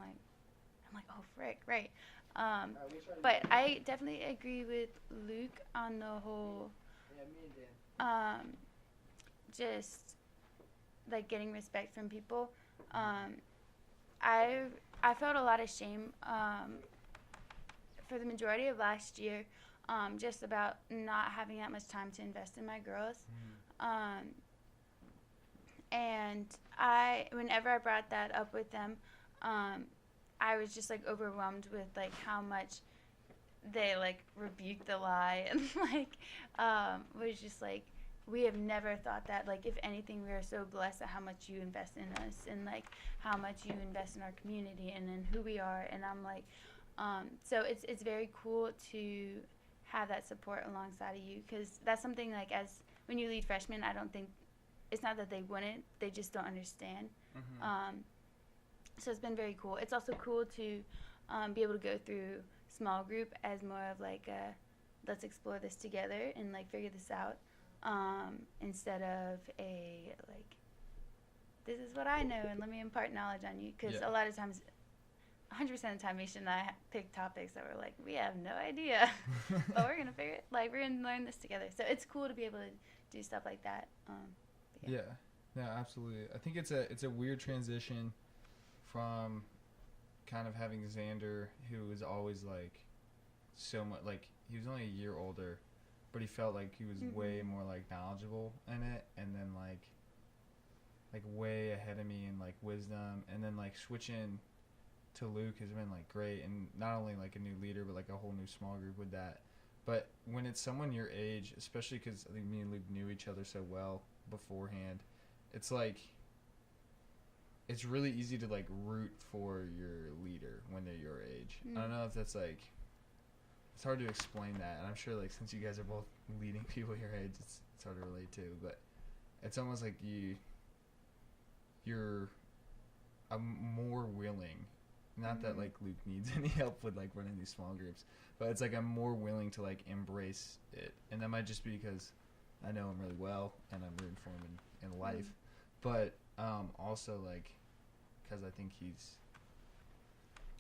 like, oh frick, right. But I definitely agree with Luke on the whole, just like getting respect from people. I felt a lot of shame for the majority of last year, just about not having that much time to invest in my girls. And whenever I brought that up with them, I was just like overwhelmed with like how much they like rebuked the lie, and like was just like, we have never thought that. Like, if anything, we are so blessed at how much you invest in us, and like how much you invest in our community and in who we are. And I'm like, so it's very cool to have that support alongside of you, because that's something like, as when you lead freshmen, I don't think, it's not that they wouldn't, they just don't understand. So it's been very cool. It's also cool to be able to go through small group as more of like a, let's explore this together and like figure this out, instead of a like, this is what I know and let me impart knowledge on you. Because a lot of times, 100% of the time, Misha and I pick topics that we're like, we have no idea, but we're gonna figure it. Like, we're gonna learn this together. So it's cool to be able to do stuff like that. Yeah, absolutely. I think it's a weird transition from kind of having Xander, who is always like so much. Like he was only a year older, but he felt like he was way more like knowledgeable in it, and then like way ahead of me in like wisdom, and then like switching to Luke has been like great, and not only like a new leader, but like a whole new small group with that. But when it's someone your age, especially because I think me and Luke knew each other so well beforehand, it's like it's really easy to like root for your leader when they're your age. I don't know if that's like, it's hard to explain that, and I'm sure like since you guys are both leading people your age, it's hard to relate to. But it's almost like I'm more willing. Not that like Luke needs any help with like running these small groups, but it's like I'm more willing to like embrace it, and that might just be because I know him really well and I'm rooting for him in life, but also like because I think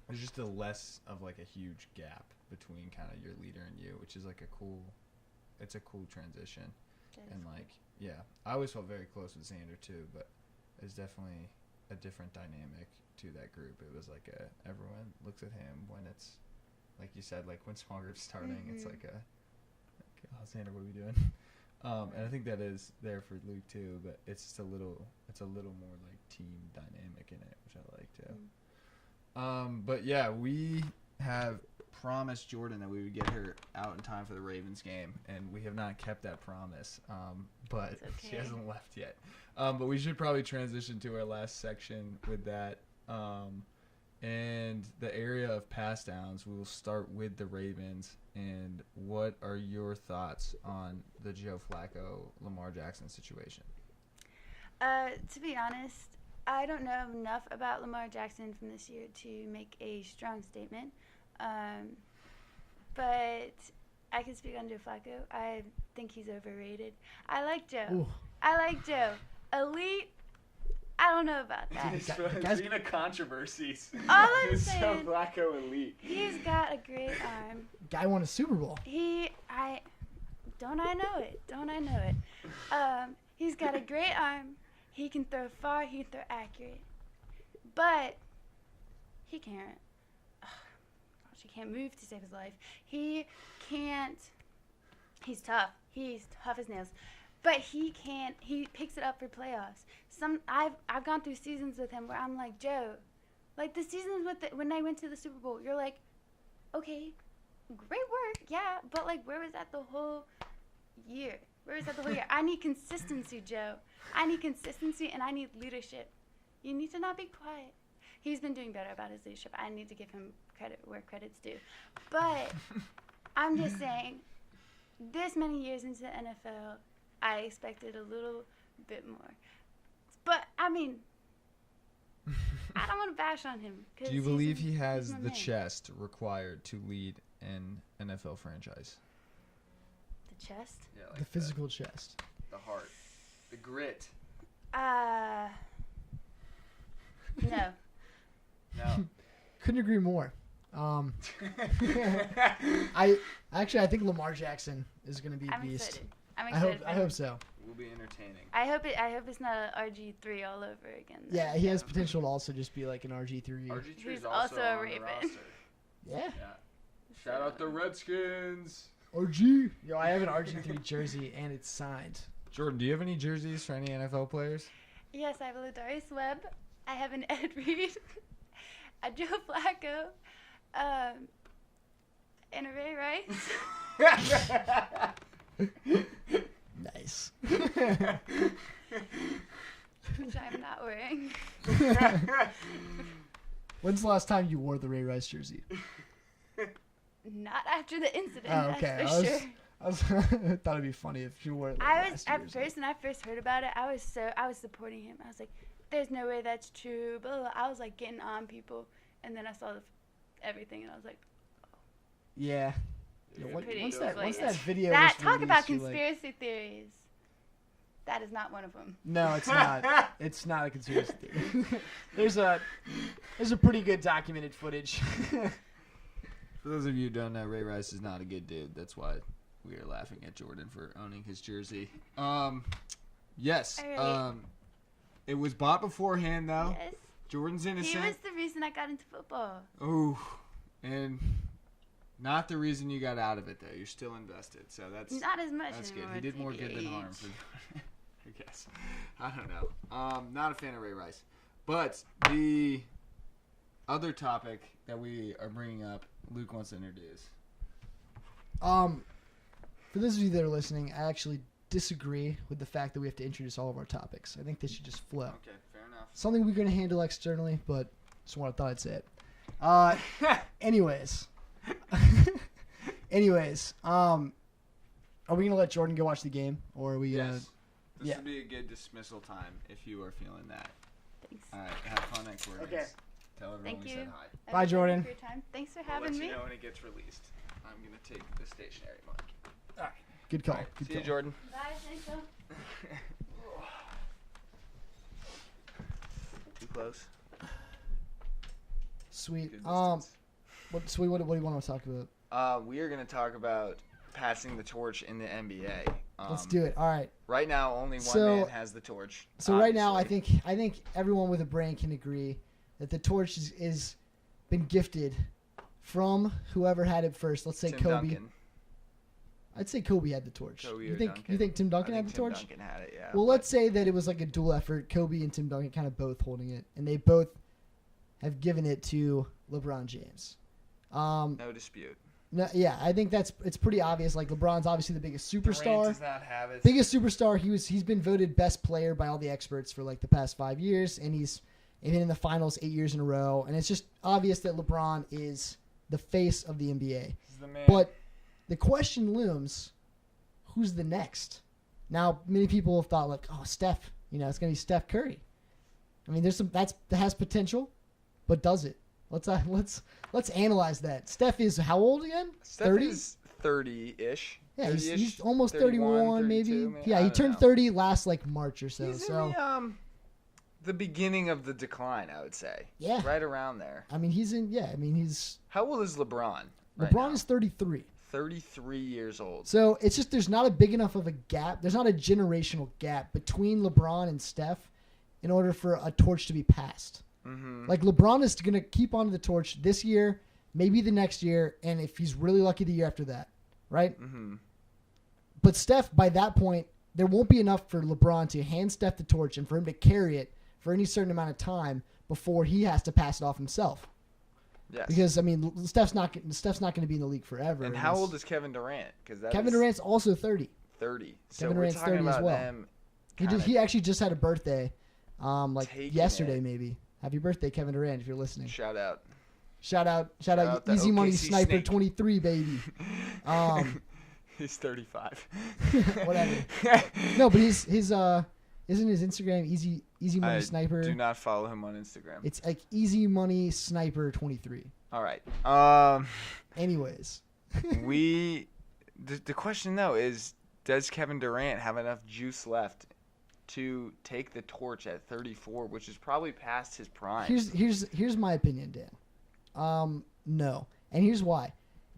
there's just a less of like a huge gap between kind of your leader and you, which is like it's a cool transition, and like I always felt very close with Xander too, but it's definitely a different dynamic to that group. It was like everyone looks at him when it's like you said, like when small groups starting, it's like oh, Xander, what are we doing? And I think that is there for Luke too, but it's just a little more like team dynamic in it, which I like too. But yeah, we have promised Jordan that we would get her out in time for the Ravens game, and we have not kept that promise. But she hasn't left yet. But we should probably transition to our last section with that. And the area of pass downs, we will start with the Ravens. And what are your thoughts on the Joe Flacco, Lamar Jackson situation? To be honest, I don't know enough about Lamar Jackson from this year to make a strong statement. But I can speak on Joe Flacco. I think he's overrated. I like Joe. Ooh. Elite, I don't know about that. Arena controversies. All I'm Is Joe saying, Flacco elite? he's got a great arm. Guy won a Super Bowl. Don't I know it? He's got a great arm. He can throw far. He can throw accurate. But he can't. He can't move to save his life. He can't. He's tough. He's tough as nails. But he can't. He picks it up for playoffs. I've gone through seasons with him where I'm like, Joe, like the seasons when I went to the Super Bowl, you're like, okay, great work, yeah, but like where was that the whole year? I need consistency, Joe. I need consistency, and I need leadership. You need to not be quiet. He's been doing better about his leadership. I need to give him credit where credit's due. But I'm just saying, this many years into the NFL, I expected a little bit more. But, I mean, I don't want to bash on him. Do you believe he has the chest required to lead an NFL franchise? The chest? Yeah, like The physical chest. the heart, the grit. No. No. Couldn't agree more. I think Lamar Jackson is going to be a I'm beast. excited. I'm excited. I hope so. Will be entertaining. I hope it's not an RG3 all over again. Though. Yeah, he has potential to also just be like an RG3. RG3 He's is also a on the Raven. roster. Yeah. Yeah. Shout out the Redskins. RG. Yo, I have an RG3 jersey and it's signed. Jordan, do you have any jerseys for any NFL players? Yes, I have a Ladarius Webb. I have an Ed Reed. A Joe Flacco. And a Ray Rice. Nice. Which I'm not wearing. When's the last time you wore the Ray Rice jersey? Not after the incident, Oh, okay. that's for sure. I thought it'd be funny if you wore it. Like I was last year or at first when I first heard about it, I was supporting him. I was like, "There's no way that's true." Blah, blah, blah. I was like getting on people, and then I saw everything, and I was like, Yeah. Yeah, Once pretty that explained. video "That was talk about released, you're like, conspiracy theories." That is not one of them. no, it's not. It's not a conspiracy theory. There's a pretty good documented footage. For those of you who don't know, Ray Rice is not a good dude. That's why we are laughing at Jordan for owning his jersey. Yes. Alright. It was bought beforehand, though. Yes. Jordan's He innocent. was the reason I got into football. Oh, and Not the reason you got out of it, though. You're still invested, so that's Not as much that's good. anymore. He did at more the good than harm. age. For, I guess. I don't know. Not a fan of Ray Rice. But the other topic that we are bringing up, Luke wants to introduce. For those of you that are listening, I actually disagree with the fact that we have to introduce all of our topics. I think they should just flow. Okay, fair enough. Something we're going to handle externally, but just thought I'd say it. Anyways. Are we going to let Jordan go watch the game? Or are we going to... Yes. This yeah. would be a good dismissal time if you are feeling that. Thanks. All right, have fun at coordinates. Okay. Tell everyone Thank we you. said hi. Bye, Jordan. For your time. Thanks for We'll having let me. you know when it gets released. I'm going to take the stationary mic. Good call. All right, Good see call. you, Jordan. Bye, thanks. Too close. Sweet. Good What distance. do you want to talk about? We are going to talk about passing the torch in the NBA. Let's do it. All right. Right now, only one So- man has the torch. So right now, obviously. I think everyone with a brain can agree that the torch is been gifted from whoever had it first. Let's say Tim Kobe. Duncan. I'd say Kobe had the torch. Kobe you or think Duncan. you think Tim Duncan I had think the torch? Tim Duncan had it, yeah. Well, let's say that it was like a dual effort. Kobe and Tim Duncan kind of both holding it, and they both have given it to LeBron James. No dispute. No, yeah, I think it's pretty obvious. Like LeBron's obviously the biggest Durant superstar. does not have it. Biggest superstar. He's been voted best player by all the experts for like the past 5 years, and he's been in the finals 8 years in a row. And it's just obvious that LeBron is the face of the NBA. He's the man. But the question looms: who's the next? Now, many people have thought like, oh, Steph. It's gonna be Steph Curry. I mean, that has potential, but does it? Let's analyze that. Steph is how old again? Steph 30? is 30-ish. Yeah, 30-ish, he's almost 31, 31, maybe. 32, Yeah, I he don't turned know. 30 last like March or so. He's So in the beginning of the decline, I would say. yeah, Right around there. I mean he's How old is LeBron? right LeBron now? is 33. 33 years old. So it's just there's not a big enough of a gap. There's not a generational gap between LeBron and Steph in order for a torch to be passed. Mm-hmm. Like LeBron is going to keep on to the torch this year, maybe the next year, and if he's really lucky, the year after that, right? Mm-hmm. But Steph, by that point, there won't be enough for LeBron to hand Steph the torch and for him to carry it for any certain amount of time before he has to pass it off himself. Yes. Because I mean, Steph's not going to be in the league forever. And how old is Kevin Durant? Because Kevin Durant's also 30. 30. So Kevin we're Durant's talking 30 as about well. them. He actually just had a birthday, like Taking yesterday it. maybe. Happy birthday, Kevin Durant, if you're listening. Shout out. Shout out, out the Easy Money OKC Sniper Snake. 23, baby. He's 35. Whatever. No, but his isn't his Instagram Easy Money I Sniper? do not follow him on Instagram. It's like Easy Money Sniper 23. All right. Anyways, The question though is, does Kevin Durant have enough juice left to take the torch at 34, which is probably past his prime? here's my opinion, Dan. No, and here's why.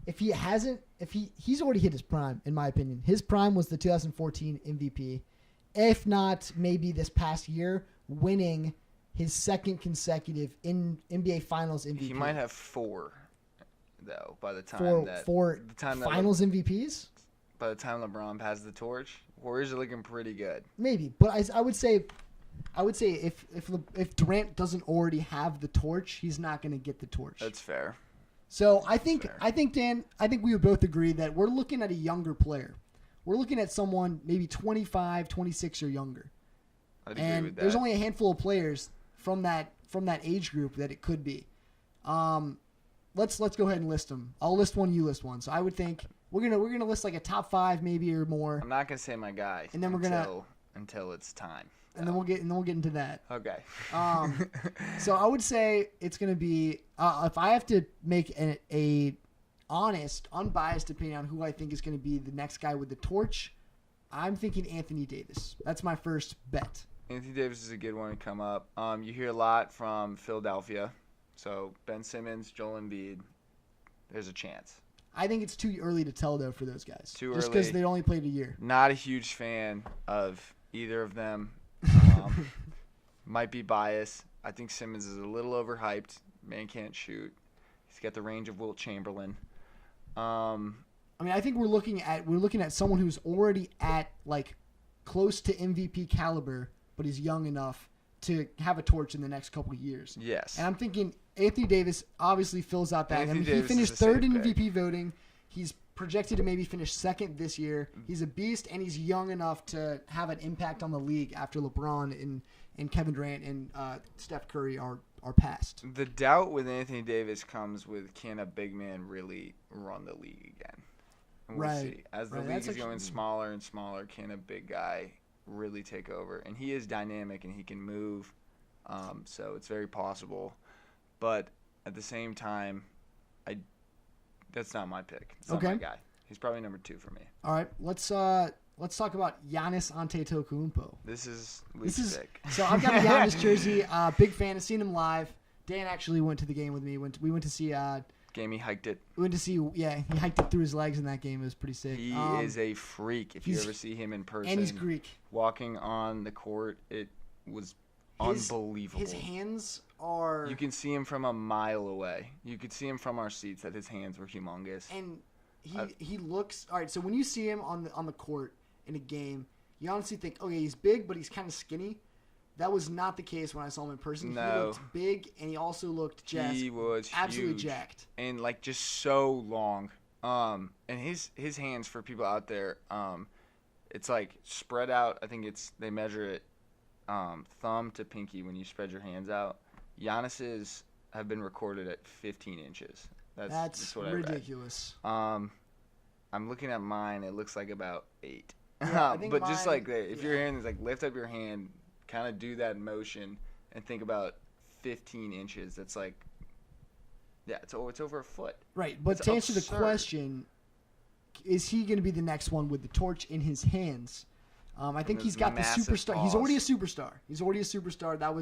If he's already hit his prime, in my opinion. His prime was the 2014 MVP. If not, maybe this past year, winning his second consecutive NBA Finals MVP. He might have 4, though, by the time four the time that Finals MVPs. by the time LeBron passes the torch. Warriors are looking pretty good. Maybe, but I would say if Durant doesn't already have the torch, he's not going to get the torch. That's fair. So I think fair. Dan, we would both agree that we're looking at a younger player. We're looking at someone maybe 25, 26 or younger. I'd agree And with that. there's only a handful of players from that age group that it could be. Let's go ahead and list them. I'll list one, you list one. So I would think we're gonna list like a top 5 maybe or more, I'm not gonna say my guy. And then we're until it's time. and then we'll get into that. Okay. So I would say it's going to be if I have to make a honest, unbiased opinion on who I think is going to be the next guy with the torch, I'm thinking Anthony Davis. That's my first bet. Anthony Davis is a good one to come up. You hear a lot from Philadelphia. So Ben Simmons, Joel Embiid, there's a chance. I think it's too early to tell though for those guys. Too just because early. they only played a year. Not a huge fan of either of them. Might be biased. I think Simmons is a little overhyped. Man can't shoot. He's got the range of Wilt Chamberlain. I mean, I think we're looking at someone who's already at like close to MVP caliber, but he's young enough to have a torch in the next couple of years. Yes. And I'm thinking Anthony Davis obviously fills out that. Anthony I mean, Davis he finished is a safe third in pick. MVP voting. He's projected to maybe finish second this year. He's a beast, and he's young enough to have an impact on the league after LeBron and Kevin Durant and Steph Curry are passed. The doubt with Anthony Davis comes with, can a big man really run the league again? And we'll Right. see. As the Right. league That's is going actually- smaller and smaller, can a big guy really take over? And he is dynamic and he can move, so it's very possible. But at the same time, that's not my pick. It's not my Okay. guy. He's probably number 2 for me. All right, let's talk about Giannis Antetokounmpo. This is This Lee's is pick. so I've got a Giannis jersey. Big fan. I've seen him live. Dan actually went to the game with me. We went to see. Game, he hiked it. Yeah, he hiked it through his legs in that game. It was pretty sick. He is a freak. If you he's- ever see him in person, and he's Greek. walking on the court, it was unbelievable. His hands are You can see him from a mile away. You could see him from our seats that his hands were humongous. and he looks all right. So when you see him on the court in a game, you honestly think, okay, he's big, but he's kind of skinny. That was not the case when I saw him in person. He No. looked big, and he also looked jacked. He was absolutely huge. jacked. And like just so long. And his hands, for people out there, it's like spread out. I think they measure it thumb to pinky when you spread your hands out. Giannis's have been recorded at 15 inches. That's what ridiculous. I read. I'm looking at mine. It looks like about 8. Yeah, I think but just mine- like that, if your hand is like, lift up your hand, kind of do that motion, and think about 15 inches. That's like, yeah, it's over a foot. Right, but It's to answer the absurd. question, is he going to be the next one with the torch in his hands? I think those he's got the massive superstar. He's already a paws. superstar. He's already a superstar. That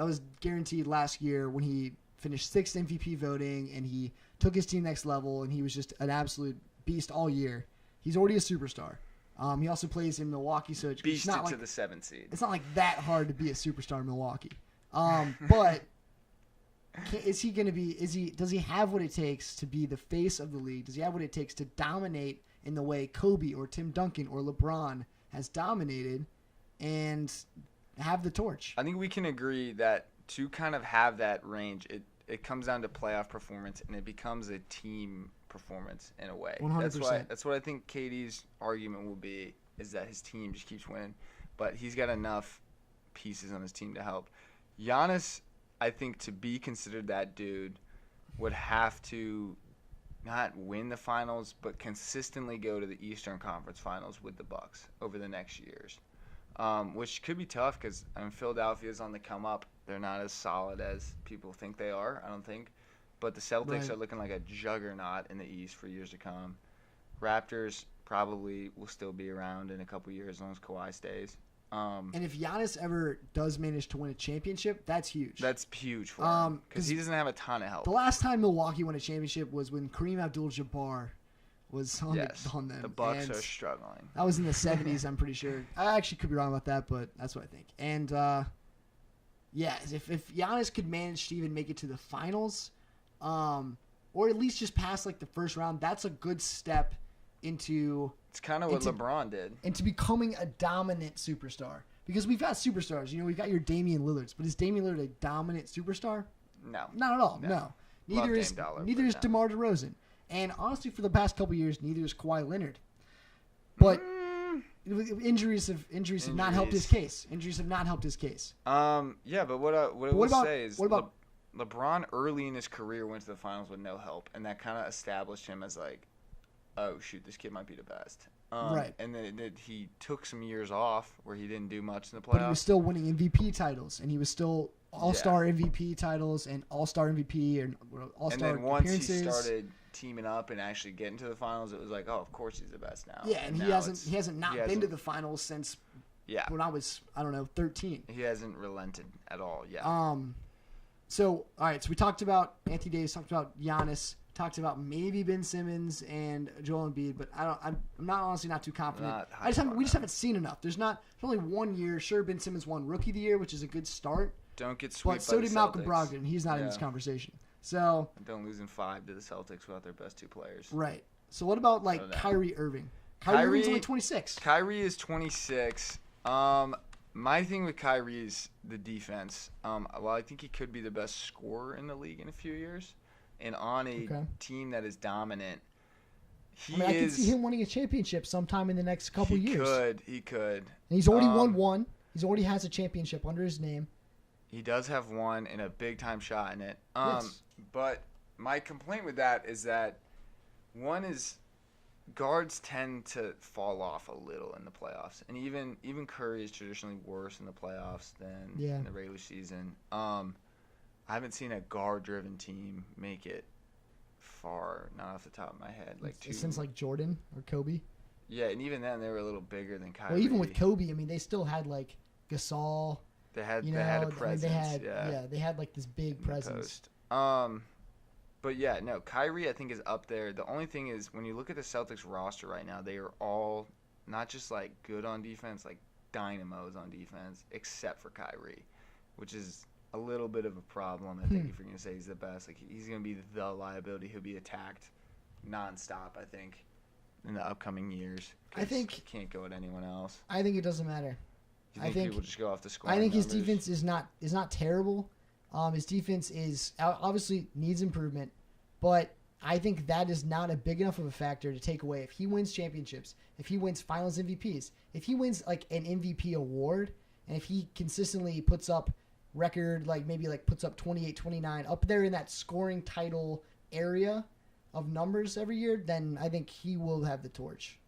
was guaranteed last year when he finished 6th MVP voting and he took his team next level and he was just an absolute beast all year. He's already a superstar. He also plays in Milwaukee, so it's Beasted not like to the 7th seed. it's not like that hard to be a superstar in Milwaukee. But is he going to be? Does he have what it takes to be the face of the league? Does he have what it takes to dominate in the way Kobe or Tim Duncan or LeBron has dominated, and have the torch? I think we can agree that to kind of have that range, it comes down to playoff performance, and it becomes a team performance in a way. 100%. That's what I think KD's argument will be, is that his team just keeps winning, but he's got enough pieces on his team to help. Giannis, I think, to be considered that dude, would have to not win the finals, but consistently go to the Eastern Conference Finals with the Bucks over the next years, which could be tough because Philadelphia's on the come up. They're not as solid as people think they are, I don't think. But the Celtics Right. are looking like a juggernaut in the East for years to come. Raptors probably will still be around in a couple years as long as Kawhi stays. And if Giannis ever does manage to win a championship, that's huge. That's huge for him because 'cause he doesn't have a ton of help. The last time Milwaukee won a championship was when Kareem Abdul-Jabbar was on them. the Bucks And are struggling. that was in the 70s, I'm pretty sure. I actually could be wrong about that, but that's what I think. And, yeah, if Giannis could manage to even make it to the finals, or at least just pass, like, the first round, that's a good step into It's kind of what It's a- LeBron did. into becoming a dominant superstar. Because we've got superstars. You know, we've got your Damian Lillards, but is Damian Lillard a dominant superstar? No. Not at all. No. No. Love Neither is Dame Dollar, neither but is no. DeMar DeRozan. And honestly, for the past couple years, neither is Kawhi Leonard. But injuries have not helped his case. Injuries have not helped his case. Yeah, but what I will about- say is what about- LeBron early in his career went to the finals with no help, and that kind of established him as like, oh shoot, this kid might be the best. Right. And then he took some years off where he didn't do much in the But he was playoffs. still winning MVP titles, and he was still All-Star MVP titles and All-Star MVP and And All-Star then once appearances. he started teaming up and actually getting to the finals, it was like, oh, of course he's the best now. Yeah, and he now hasn't not he been to hasn't- the finals since Yeah, when I was 13. he hasn't relented at all. Yeah. So, all right. So we talked about Anthony Davis, talked about Giannis, talked about maybe Ben Simmons and Joel Embiid, but I'm not honestly not too confident. Not high We just on haven't seen enough. There's only 1 year. Sure, Ben Simmons won Rookie of the Year, which is a good start, Don't get swept but so by did the Malcolm Celtics. Brogdon. He's not in this Yeah. conversation. So Don't lose in 5 to the Celtics without their best 2 players. right. So what about like So that- Kyrie Irving? Kyrie Irving's only Kyrie- 26. Kyrie is 26. My thing with Kyrie is the defense. Well, I think he could be the best scorer in the league in a few years, and on a Okay. team that is dominant, he I mean, I can is. see him winning a championship sometime in the next couple years. He could. And he's already won Um, one. He's already has a championship under his name. He does have one and a big time shot in it. Yes. But my complaint with that is that one is guards tend to fall off a little in the playoffs, and even Curry is traditionally worse in the playoffs than Yeah. in the regular season. I haven't seen a guard-driven team make it far, not off the top of my head, Since like Jordan or Kobe. yeah, and even then they were a little bigger than Kyrie. Well, even with Kobe, I mean, they still had like Gasol. they had You know, they had a I mean, presence. they had like this big in the presence. post. But yeah, no, Kyrie I think is up there. The only thing is when you look at the Celtics roster right now, they are all not just like good on defense, like dynamos on defense, except for Kyrie, which is a little bit of a problem. I think if you're gonna say he's the best, like he's gonna be the liability. He'll be attacked nonstop. I think in the upcoming years. I 'cause think- you can't go at anyone else. I think it doesn't matter. You I think, think- people just go off the score? I think his defense is not terrible. His defense is obviously needs improvement, but I think that is not a big enough of a factor to take away. If he wins championships, if he wins Finals MVPs, if he wins like an MVP award, and if he consistently puts up record maybe puts up 28, 29 up there in that scoring title area of numbers every year, then I think he will have the torch.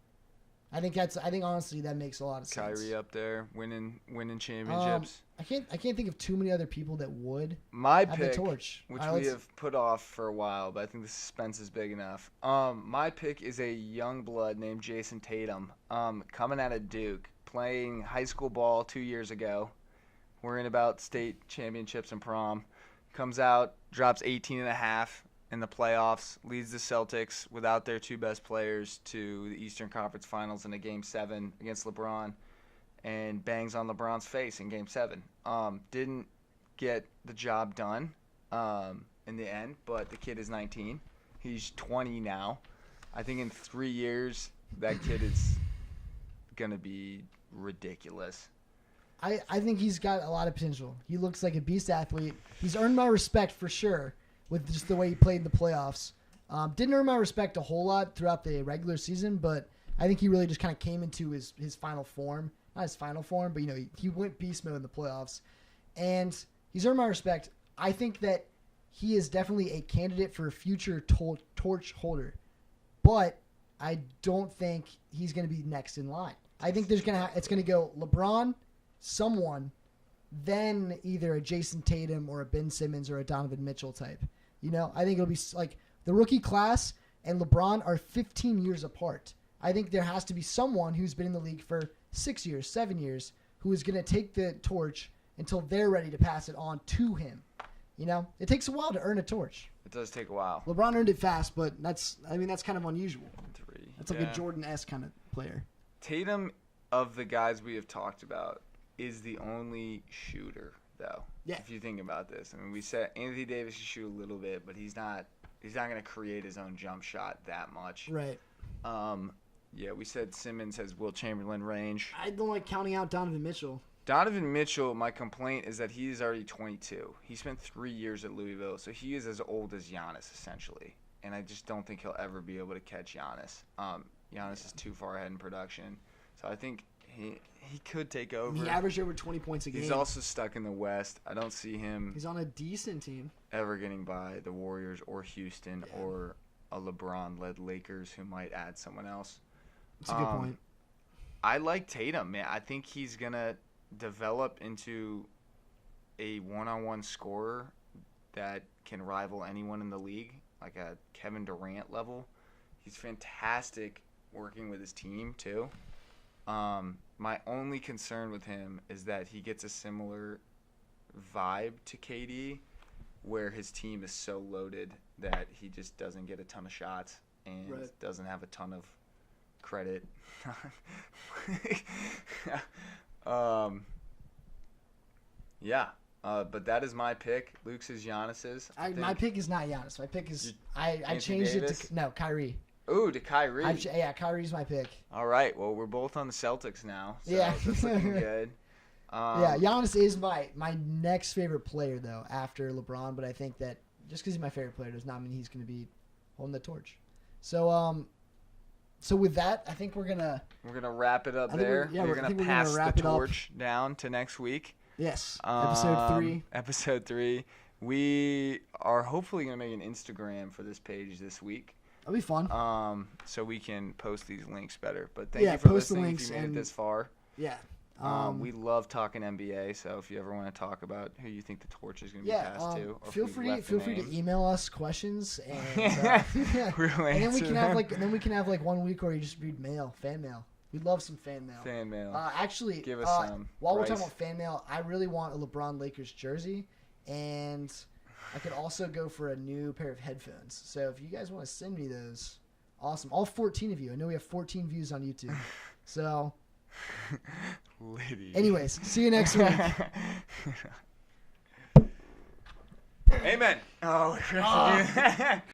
I think honestly that makes a lot of sense. Kyrie up there winning championships. I can't think of too many other people that would My have the pick, torch. which All right, we let's- have put off for a while, but I think the suspense is big enough. My pick is a young blood named Jason Tatum, coming out of Duke, playing high school ball 2 years ago, worrying about state championships and prom. Comes out, drops 18 and a half in the playoffs, leads the Celtics without their 2 best players to the Eastern Conference Finals in a Game 7 against LeBron, and bangs on LeBron's face in Game 7. Didn't get the job done in the end, but the kid is 19. He's 20 now. I think in 3 years, that kid is going to be ridiculous. I think he's got a lot of potential. He looks like a beast athlete. He's earned my respect for sure with just the way he played in the playoffs. Didn't earn my respect a whole lot throughout the regular season, but I think he really just kind of came into his final form. Not his final form, but he went beast mode in the playoffs. And he's earned my respect. I think that he is definitely a candidate for a future torch holder. But I don't think he's going to be next in line. I think it's going to go LeBron, someone, then either a Jason Tatum or a Ben Simmons or a Donovan Mitchell type. I think it'll be like the rookie class and LeBron are 15 years apart. I think there has to be someone who's been in the league for 6 years, 7 years, who is going to take the torch until they're ready to pass it on to him. It takes a while to earn a torch. It does take a while. LeBron earned it fast, but that's kind of unusual. 3. That's like a Jordan-esque kind of player. Tatum, of the guys we have talked about, is the only shooter, though. Yeah. If you think about this, I mean, we said Anthony Davis can shoot a little bit, but he's not going to create his own jump shot that much. Right. Yeah, we said Simmons has Will Chamberlain range. I don't like counting out Donovan Mitchell. Donovan Mitchell, my complaint is that he is already 22. He spent 3 years at Louisville, so he is as old as Giannis, essentially. And I just don't think he'll ever be able to catch Giannis. Giannis is too far ahead in production. So I think he could take over. He averaged over 20 points a game. He's also stuck in the West. I don't see him He's on a decent team. ever getting by the Warriors or Houston or a LeBron-led Lakers who might add someone else. That's a good point. I like Tatum, man. I think he's going to develop into a one-on-one scorer that can rival anyone in the league, like a Kevin Durant level. He's fantastic working with his team, too. My only concern with him is that he gets a similar vibe to KD, where his team is so loaded that he just doesn't get a ton of shots and doesn't have a ton of credit. But that is my pick. Luke's is Giannis's. My pick is not Giannis. My pick is I Anthony changed Davis? it to Kyrie. Ooh, to Kyrie. Yeah, Kyrie's my pick. All right. Well, we're both on the Celtics now. So Yeah. That's looking good. Yeah, Giannis is my next favorite player though after LeBron, but I think that just because he's my favorite player does not mean he's going to be holding the torch. So with that, I think we're gonna wrap it up I think there. we're- yeah, we're I gonna think we're pass gonna wrap the it up. torch down to next week. yes episode 3. Episode 3. We are hopefully gonna make an Instagram for this page this week. That'll be fun. So we can post these links better. But thank Yeah, you for post the listening. links If you made it and- this far. Yeah. We love talking NBA, so if you ever want to talk about who you think the torch is going to be passed to, or if feel we free left the to names. email us questions, and We'll and then we answer can have them. 1 week where you just read fan mail. We'd love some fan mail. Fan mail. Actually, Give us some. while we're Bryce. talking about fan mail, I really want a LeBron Lakers jersey, and I could also go for a new pair of headphones. So if you guys want to send me those, awesome. All 14 of you. I know we have 14 views on YouTube. So, Liddy. anyways, see you next week. Amen. Oh,